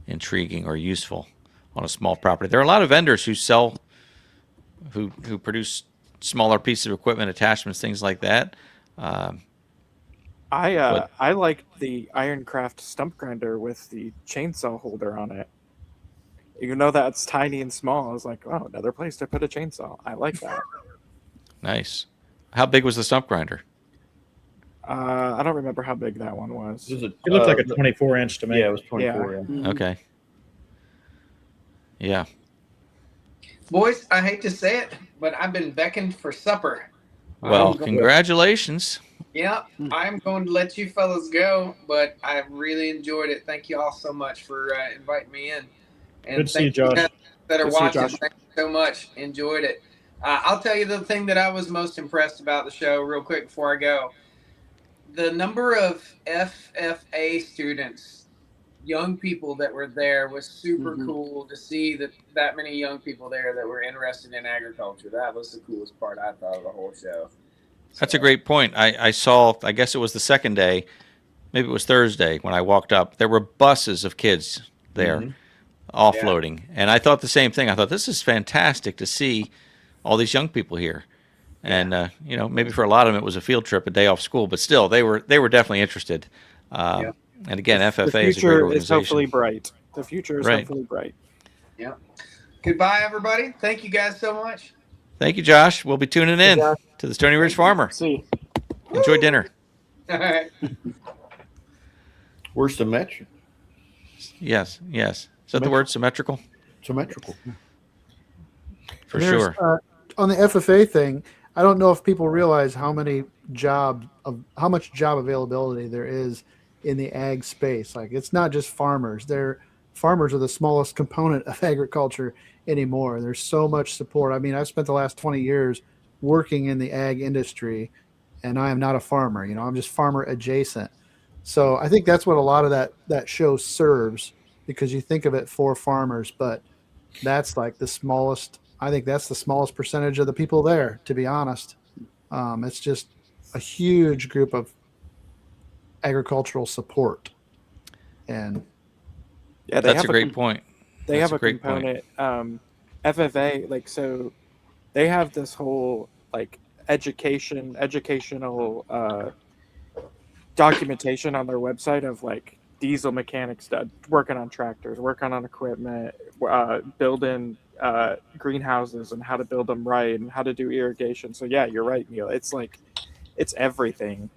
intriguing or useful on a small property. There are a lot of vendors who produce smaller pieces of equipment, attachments, things like that. I liked the Ironcraft stump grinder with the chainsaw holder on it. Even though that's tiny and small, I was like, oh, another place to put a chainsaw. I like that. Nice. How big was the stump grinder? I don't remember how big that one was. It looked like a 24-inch to me. Yeah, it was 24. Yeah. Mhm. Okay. Yeah. Boys, I hate to say it, but I've been beckoned for supper. Well, I'm going- congratulations. Yeah, I'm going to let you fellas go, but I really enjoyed it. Thank you all so much for inviting me in. And Good to see you, thank you Josh. guys that are Good to see you, watching. Josh. Thank you so much. Enjoyed it. I'll tell you the thing that I was most impressed about the show real quick before I go. The number of FFA students, young people that were there, was super cool to see that many young people there that were interested in agriculture. That was the coolest part, I thought, of the whole show. That's a great point. I saw, I guess it was the second day, maybe it was Thursday when I walked up. There were buses of kids there offloading. And I thought the same thing. I thought, this is fantastic to see all these young people here. And, you know, maybe for a lot of them it was a field trip, a day off school, but still they were definitely interested. And again, FFA The is a great future organization. is hopefully bright. The future is Right. hopefully bright. Yeah. Goodbye, everybody. Thank you guys so much. Thank you, Josh. We'll be tuning in Josh. to the Stony Ridge Farmer. See. Enjoy dinner. All right. We're symmetrical. Yes, yes. Is that the word, symmetrical? Symmetrical. For There's, sure. On the FFA thing, I don't know if people realize how much job availability there is in the ag space. Like, it's not just farmers. Farmers are the smallest component of agriculture anymore. There's so much support. I mean, I've spent the last 20 years working in the ag industry, and I am not a farmer. You know, I'm just farmer adjacent. So I think that's what a lot of that show serves, because you think of it for farmers, but that's like the smallest. I think that's the smallest percentage of the people there, to be honest. It's just a huge group of agricultural support. And Yeah, they That's have a great point. They That's have a a great point. component. FFA, like, so they have this whole like educational documentation on their website of like diesel mechanics working on tractors, working on equipment, building greenhouses and how to build them right and how to do irrigation. So yeah, you're right, Neil. It's like, it's everything.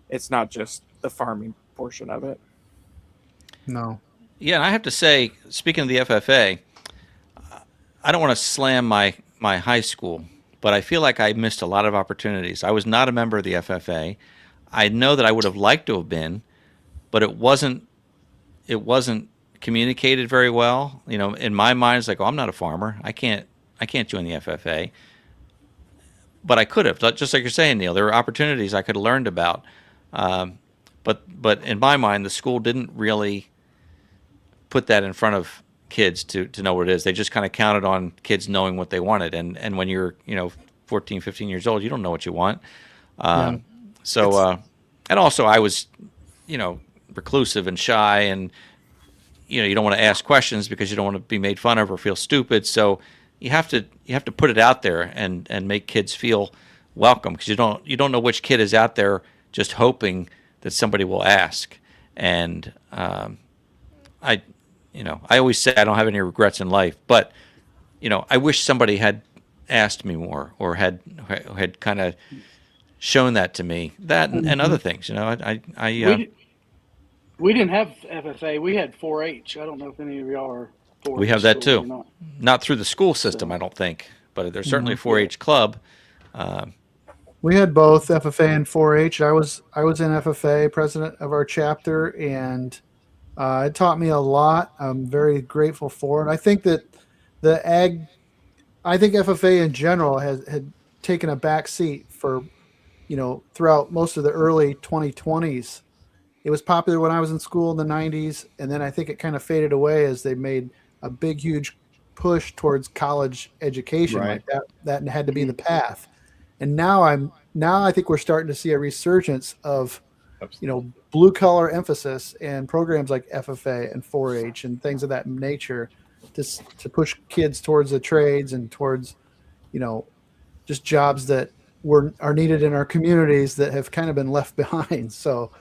It's not just the farming portion of it. no, Yeah, and I have to say, speaking of the FFA, I don't want to slam my high school, but I feel like I missed a lot of opportunities. I was not a member of the FFA. I know that I would have liked to have been, but it wasn't communicated very well. You know, in my mind, it's like, oh, I'm not a farmer. I can't join the FFA. But I could have, just like you're saying, Neil. There were opportunities I could have learned about. But in my mind, the school didn't really put that in front of kids to know what it is. They just kind of counted on kids knowing what they wanted. And when you're, 14, 15 years old, you don't know what you want. So, and also I was, reclusive and shy, and, you don't want to ask questions because you don't want to be made fun of or feel stupid. So you have to put it out there and make kids feel welcome, because you don't know which kid is out there just hoping that somebody will ask. And I always say I don't have any regrets in life, but I wish somebody had asked me more, or had kind of shown that to me, that and other things. We didn't have FFA. We had 4-H. I don't know if any of y'all are 4-H. We have that schools or too. not. Not through the school system, I don't think, but there's certainly a 4-H club. we had both FFA and 4-H. I was in FFA, president of our chapter, and it taught me a lot. I'm very grateful for it. I think that I think FFA in general had taken a back seat for, throughout most of the early 2020s. It was popular when I was in school in the 90s, and then I think it kind of faded away as they made a big, huge push towards college education. Right. Like that had to be the path. And now I think we're starting to see a resurgence of, blue collar emphasis and programs like FFA and 4-H and things of that nature to push kids towards the trades and towards, just jobs that are needed in our communities that have kind of been left behind. So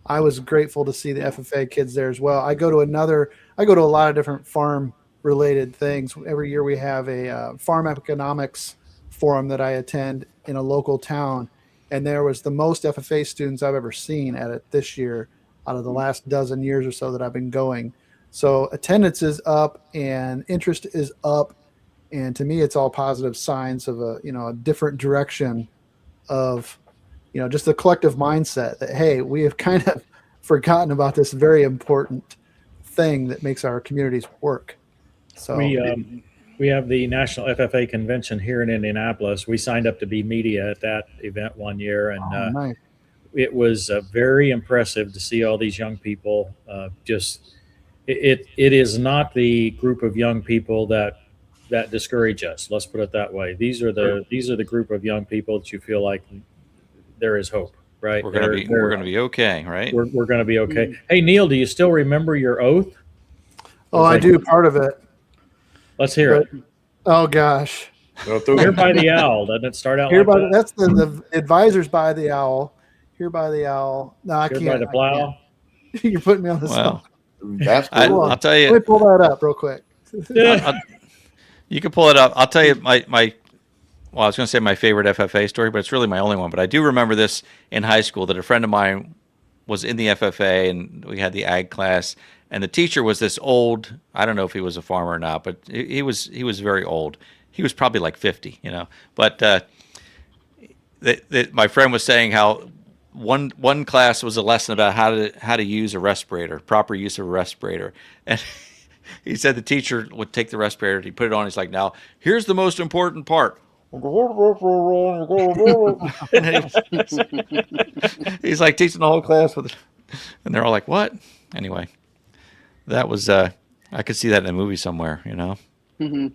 I was grateful to see the FFA kids there as well. I go to a lot of different farm related things. Every year we have a farm economics forum that I attend in a local town. And there was the most FFA students I've ever seen at it this year out of the last dozen years or so that I've been going. So attendance is up and interest is up. And to me, it's all positive signs of a different direction of, just the collective mindset that, hey, we have kind of forgotten about this very important thing that makes our communities work. So we have the National FFA Convention here in Indianapolis. We signed up to be media at that event one year, and nice. It was very impressive to see all these young people. It is not the group of young people that discourage us. Let's put it that way. These are the group of young people that you feel like there is hope, right? We're gonna be okay, right? We're gonna be okay. Hey, Neil, do you still remember your oath? Oh, I do, part of it. Let's hear it. Oh gosh. Here by the owl. Doesn't it start out Here like by that? that's the advisors by the owl. Here by the owl. No, I Here can't. by the plow. You're putting me on the spot. That's Hold on. I'll tell you. Let me pull that up real quick. You can pull it up. I'll tell you I was going to say my favorite FFA story, but it's really my only one. But I do remember this in high school that a friend of mine was in the FFA, and we had the ag class, and the teacher was this old. I don't know if he was a farmer or not, but he was very old. He was probably like 50, But my friend was saying how one class was a lesson about how to use a respirator, proper use of a respirator, and he said the teacher would take the respirator, he'd put it on. He's like, now here's the most important part. And he's like teaching the whole class with it, and they're all like, what? Anyway, that was I could see that in a movie somewhere, Mm-hmm.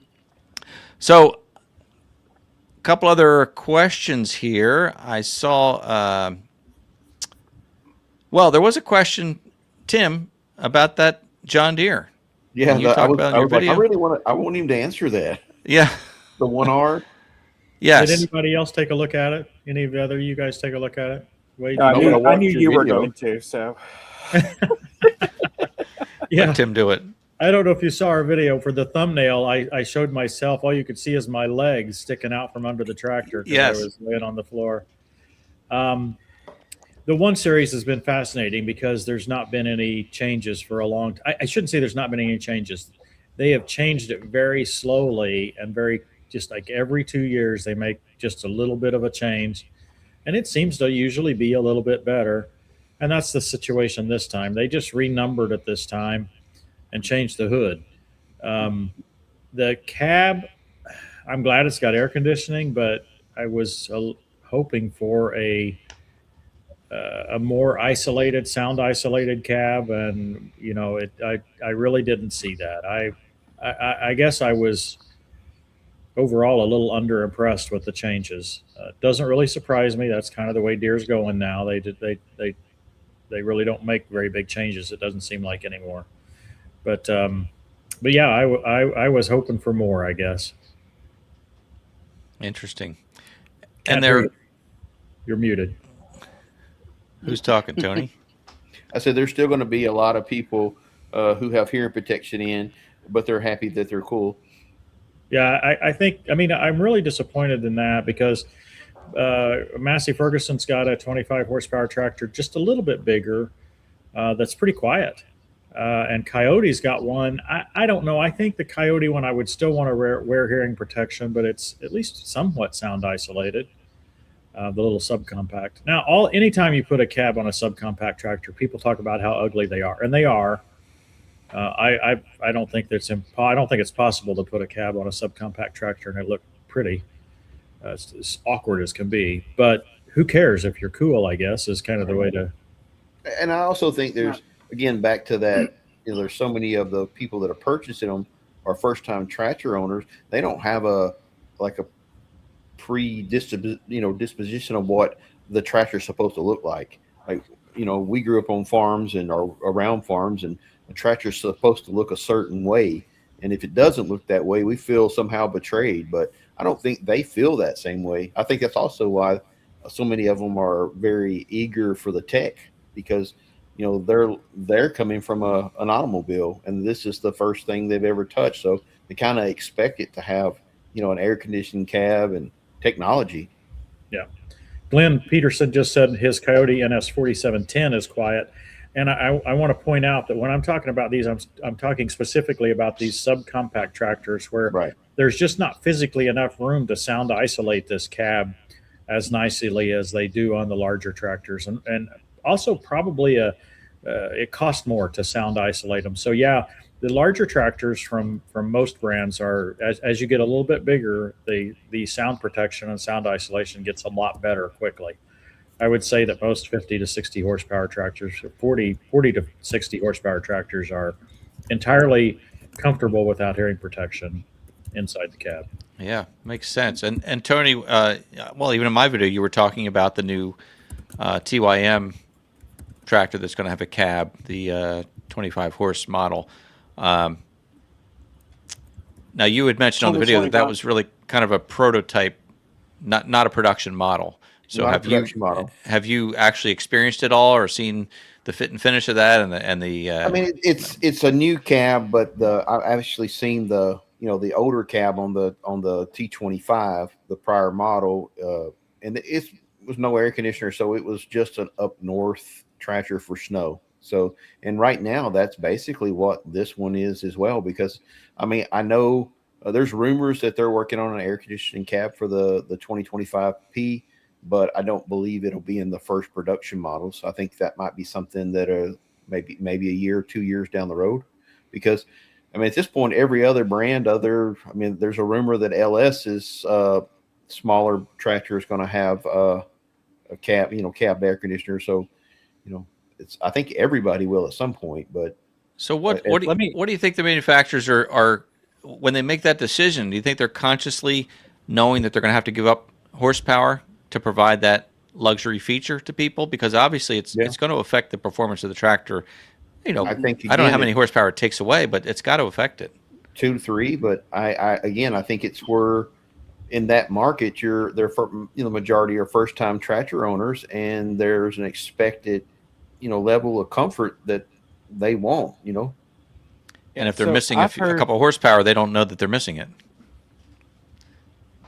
So a couple other questions here. I saw there was a question, Tim, about that John Deere. Yeah, you talked about in your video. I want him to answer that. Yeah. The 1R. Yes. Did anybody else take a look at it? Any of the other you guys take a look at it? Wait, I knew watch you your were video. going to. So yeah. Let Tim do it. I don't know if you saw our video for the thumbnail. I showed myself. All you could see is my legs sticking out from under the tractor. Yes. I was laying on the floor. The 1 Series has been fascinating because there's not been any changes for a long time. I shouldn't say there's not been any changes. They have changed it very slowly and just like every 2 years, they make just a little bit of a change. And it seems to usually be a little bit better. And that's the situation this time. They just renumbered it this time and changed the hood. The cab, I'm glad it's got air conditioning, but I was hoping for a more sound isolated cab, and I really didn't see that. I guess I was overall a little under impressed with the changes. Doesn't really surprise me. That's kind of the way Deere's going now. They really don't make very big changes. It doesn't seem like anymore. But yeah, I was hoping for more, I guess. Interesting. Can't hear you. You're muted. Who's talking, Tony? I said there's still going to be a lot of people who have hearing protection in, but they're happy that they're cool. Yeah, I'm really disappointed in that because Massey Ferguson's got a 25 horsepower tractor, just a little bit bigger, that's pretty quiet. And Coyote's got one. I don't know. I think the Coyote one, I would still want to wear hearing protection, but it's at least somewhat sound isolated. The little subcompact. Now, anytime you put a cab on a subcompact tractor, people talk about how ugly they are, and they are. I don't think I don't think it's possible to put a cab on a subcompact tractor and it look pretty. It's as awkward as can be. But who cares if you're cool? I guess is kind of the way to. And I also think there's again back to that. There's so many of the people that are purchasing them are first-time tractor owners. They don't have a disposition of what the tractor's supposed to look like. Like, we grew up on farms and are around farms, and the tractor's supposed to look a certain way. And if it doesn't look that way, we feel somehow betrayed. But I don't think they feel that same way. I think that's also why so many of them are very eager for the tech, because they're coming from an automobile, and this is the first thing they've ever touched, so they kind of expect it to have an air conditioning cab and technology. Yeah. Glenn Peterson just said his Coyote NS 4710 is quiet. And I want to point out that when I'm talking about these, I'm talking specifically about these subcompact tractors where Right. there's just not physically enough room to sound isolate this cab as nicely as they do on the larger tractors. And also probably it costs more to sound isolate them. So yeah, the larger tractors from most brands are, as you get a little bit bigger, the sound protection and sound isolation gets a lot better quickly. I would say that most 50 to 60 horsepower tractors, 40 to 60 horsepower tractors are entirely comfortable without hearing protection inside the cab. Yeah, makes sense. And Tony, well, even in my video, you were talking about the new TYM tractor that's going to have a cab, the 25 horse model. Now, you had mentioned on the video that was really kind of a prototype, not a production model. So have you actually experienced it all, or seen the fit and finish of that and the I mean, it's a new cab, but I've actually seen the older cab on the T25, the prior model, and it was no air conditioner, so it was just an up north tractor for snow. So, and right now that's basically what this one is as well, because I mean, I know there's rumors that they're working on an air conditioning cab for the 2025P, but I don't believe it'll be in the first production models. I think that might be something that maybe a year, 2 years down the road, because I mean, at this point, every other brand, there's a rumor that LS's smaller tractor is going to have a cab air conditioner. So, I think everybody will at some point. But so what do you think the manufacturers are when they make that decision? Do you think they're consciously knowing that they're going to have to give up horsepower to provide that luxury feature to people? Because obviously it's going to affect the performance of the tractor. I don't know how many horsepower it takes away, but it's got to affect it. 2 to 3, but I think it's where in that market the majority are first time tractor owners, and there's an expected level of comfort that they want. And if they're missing a couple of horsepower, they don't know that they're missing it.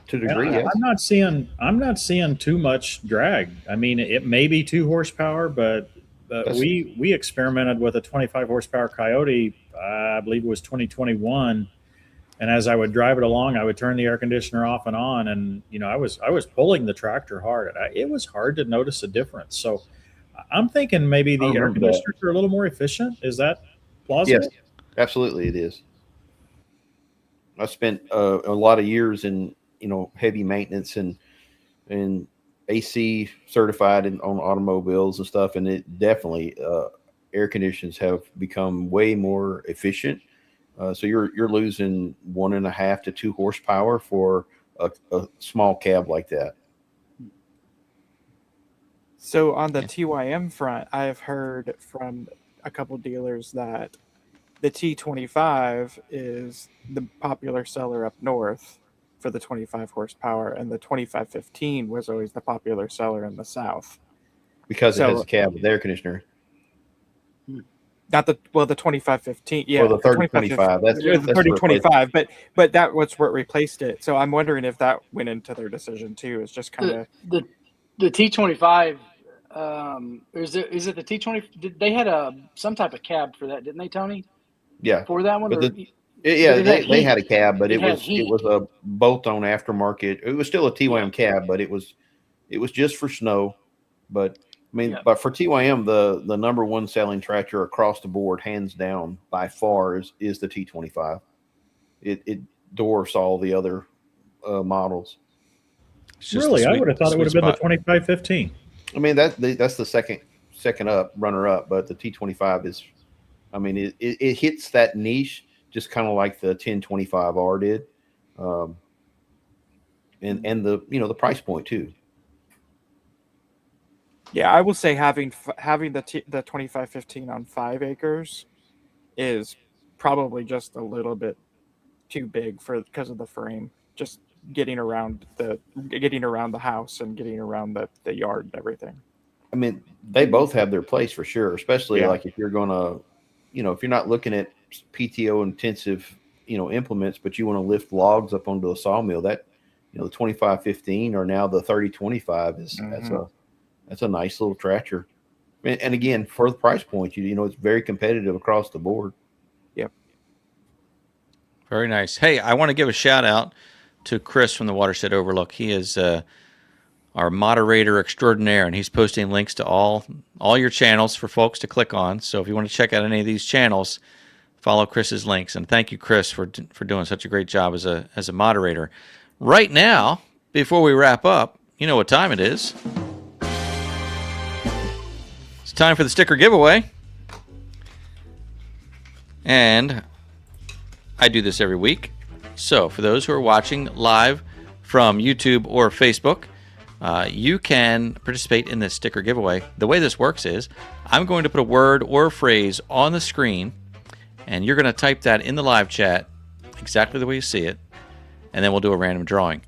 To a degree, yes. I'm not seeing too much drag. I mean, it may be 2 horsepower, but we experimented with a 25 horsepower Coyote. I believe it was 2021, and as I would drive it along, I would turn the air conditioner off and on, and I was pulling the tractor hard. It was hard to notice a difference. So I'm thinking maybe the air conditioners are a little more efficient. Is that plausible? Yes, absolutely, it is. I spent a lot of years in heavy maintenance and AC certified on automobiles and stuff, and it definitely air conditions have become way more efficient. So you're losing 1.5 to 2 horsepower for a small cab like that. So on the TYM front, I have heard from a couple dealers that the T25 is the popular seller up north for the 25 horsepower, and the 2515 was always the popular seller in the south because it has a cab with air conditioner. Not the 2515, yeah. Well, the 3025. That's the 3025, but that was what replaced it. So I'm wondering if that went into their decision too. It's just kind of the T25. Is it the T20? They had some type of cab for that, didn't they, Tony? Yeah. For that one. They had a cab, but it was a bolt-on aftermarket. It was still a TYM cab, but it was just for snow. But I mean, but for TYM, the number one selling tractor across the board, hands down by far, is the T25. It dwarfs all the other models. Really, I would have thought it would have been the 2515. I mean, that's the second runner up, but the T25 is, I mean, it hits that niche just kind of like the 1025R did, and the price point too. Yeah, I will say having the 2515 on 5 acres is probably just a little bit too big because of the frame. Just getting around the house and getting around the yard and everything. I mean, they both have their place for sure, especially Yeah. like if you're going to, if you're not looking at PTO intensive, implements, but you want to lift logs up onto a sawmill, that, the 2515 or now the 3025 is that's a nice little tractor. And again, for the price point, it's very competitive across the board. Yep. Very nice. Hey, I want to give a shout out to Chris from the Watershed Overlook. He is our moderator extraordinaire, and he's posting links to all your channels for folks to click on. So if you want to check out any of these channels, follow Chris's links. And thank you, Chris, for doing such a great job as a moderator. Right now, before we wrap up, you know what time it is. It's time for the sticker giveaway. And I do this every week. So for those who are watching live from YouTube or Facebook, you can participate in this sticker giveaway. The way this works is I'm going to put a word or a phrase on the screen, and you're going to type that in the live chat exactly the way you see it, and then we'll do a random drawing.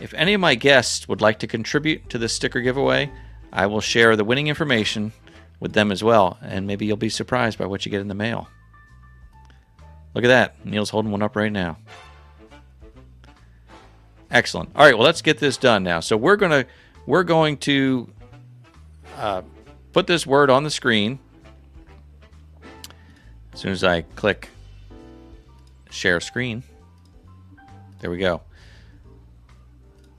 If any of my guests would like to contribute to this sticker giveaway, I will share the winning information with them as well, and maybe you'll be surprised by what you get in the mail. Look at that. Neil's holding one up right now. Excellent. All right, well, let's get this done now. So we're going to put this word on the screen as soon as I click share screen. There we go.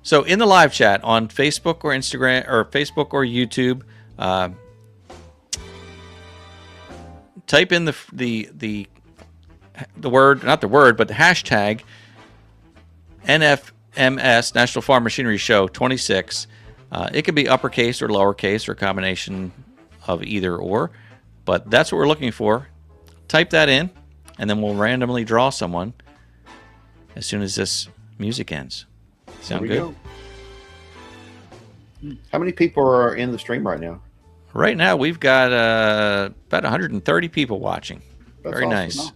So in the live chat on Facebook or Instagram or Facebook or YouTube, type in the word, not the word, but the hashtag NFMS, National Farm Machinery Show 26. It could be uppercase or lowercase or a combination of either or, but that's what we're looking for. Type that in, and then we'll randomly draw someone as soon as this music ends. Sound good? How many people are in the stream right now? Right now, we've got about 130 people watching. That's Very awesome. nice.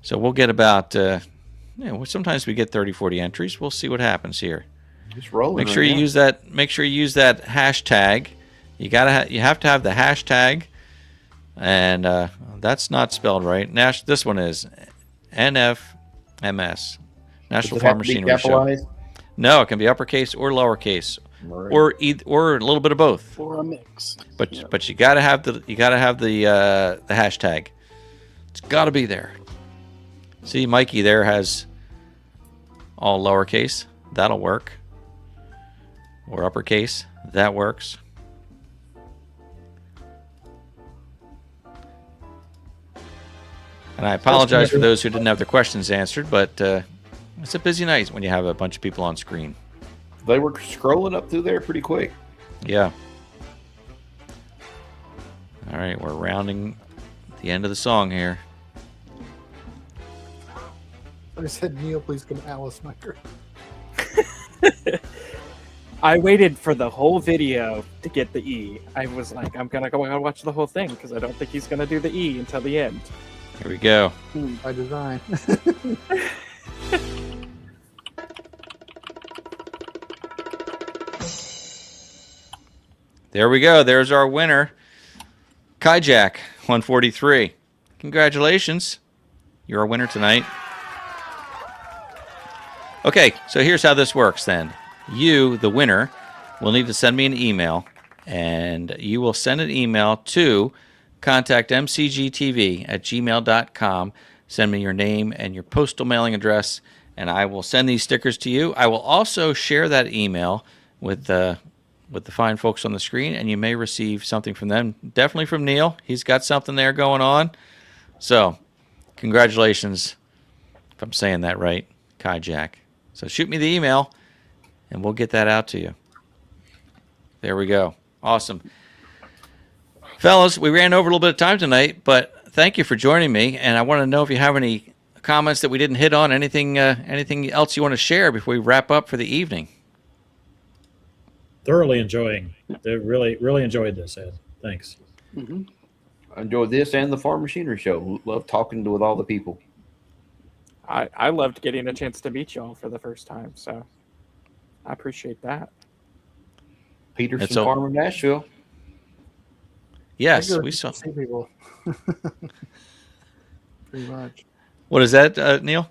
So we'll get about, sometimes we get 30, 40 entries. We'll see what happens here. Just rolling. Make sure you use that. Make sure you use that hashtag. You have to have the hashtag, and that's not spelled right. This one is NFMS, National Farm Machinery Show. No, it can be uppercase or lowercase, Right. or a little bit of both. Or a mix. But you gotta have the hashtag. It's gotta be there. See, Mikey there has all lowercase. That'll work. Or uppercase. That works. And I apologize for those who didn't have their questions answered, but it's a busy night when you have a bunch of people on screen. They were scrolling up through there pretty quick. Yeah. All right, we're rounding the end of the song here. I said, Neil, please come Alice Maker. I waited for the whole video to get the E. I was like, I'm gonna go and watch the whole thing because I don't think he's gonna do the E until the end. Here we go. By design. There we go. There's our winner, Kajak 143. Congratulations. You're our winner tonight. Okay, so here's how this works then. You, the winner, will need to send me an email, and you will send an email to contactmcgtv@gmail.com. Send me your name and your postal mailing address, and I will send these stickers to you. I will also share that email with the fine folks on the screen, and you may receive something from them. Definitely from Neil. He's got something there going on. So, congratulations, if I'm saying that right, Kajak. So shoot me the email, and we'll get that out to you. There we go. Awesome. Fellas, we ran over a little bit of time tonight, but thank you for joining me, and I want to know if you have any comments that we didn't hit on, anything else you want to share before we wrap up for the evening. Thoroughly enjoying. Really enjoyed this, Ed. Thanks. Mm-hmm. I enjoyed this and the Farm Machinery Show. Love talking with all the people. I loved getting a chance to meet y'all for the first time, so I appreciate that. Peterson It's all- Farm in Nashville. Yes, I go we to saw. see people. Pretty much. What is that, Neil?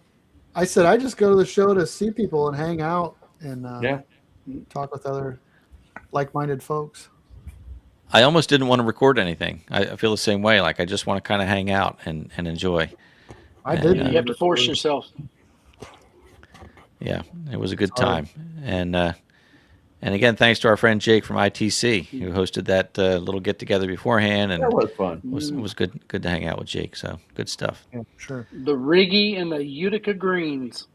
I said I just go to the show to see people and hang out and Yeah. talk with other like-minded folks. I almost didn't want to record anything. I feel the same way. Like I just want to kind of hang out and enjoy. I And, did. You have to force yourself. Yeah, it was a good Sorry. time. And again, thanks to our friend Jake from ITC who hosted that little get together beforehand, and That was fun. was good to hang out with Jake. So good stuff. Yeah, sure. The Riggy and the Utica Greens.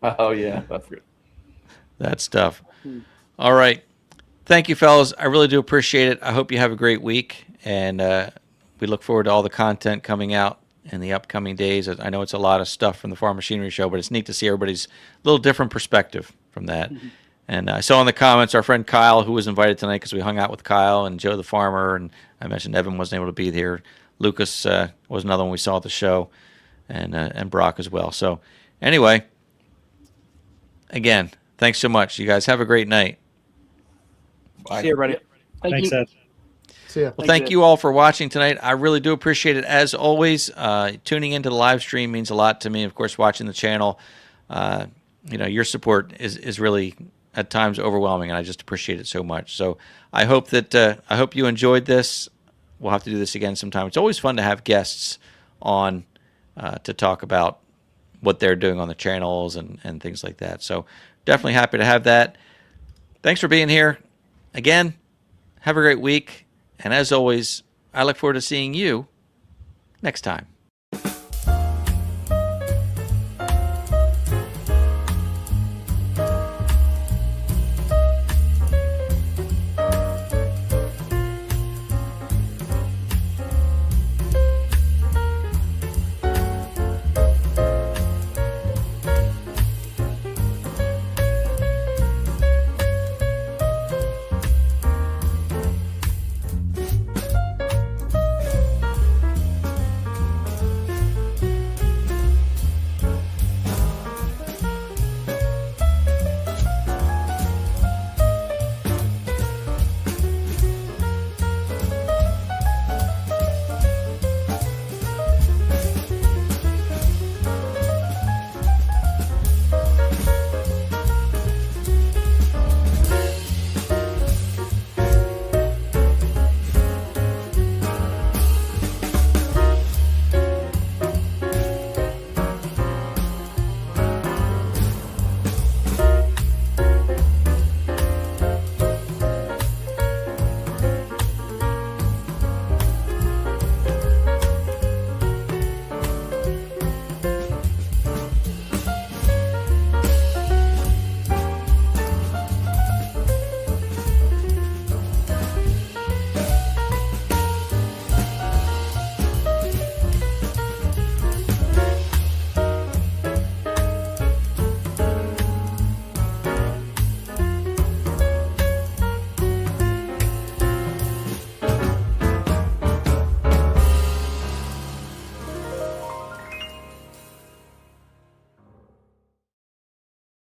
Oh yeah, that's good. That stuff. All right. Thank you, fellas. I really do appreciate it. I hope you have a great week, and we look forward to all the content coming out in the upcoming days. I know it's a lot of stuff from the Farm Machinery Show, but it's neat to see everybody's little different perspective from that. And I saw in the comments our friend Kyle, who was invited tonight because we hung out with Kyle and Joe the farmer, and I mentioned Evan wasn't able to be there. Lucas was another one we saw at the show, and Brock as well. So anyway, again, thanks so much. You guys have a great night. Bye. See you, everybody. Thanks, you. Ed. See ya. Well, Thanks, thank Ed. you all for watching tonight. I really do appreciate it. As always, tuning into the live stream means a lot to me. Of course, watching the channel, your support is really at times overwhelming, and I just appreciate it so much. So I hope you enjoyed this. We'll have to do this again sometime. It's always fun to have guests on to talk about what they're doing on the channels and things like that. So definitely happy to have that. Thanks for being here. Again, have a great week. And as always, I look forward to seeing you next time.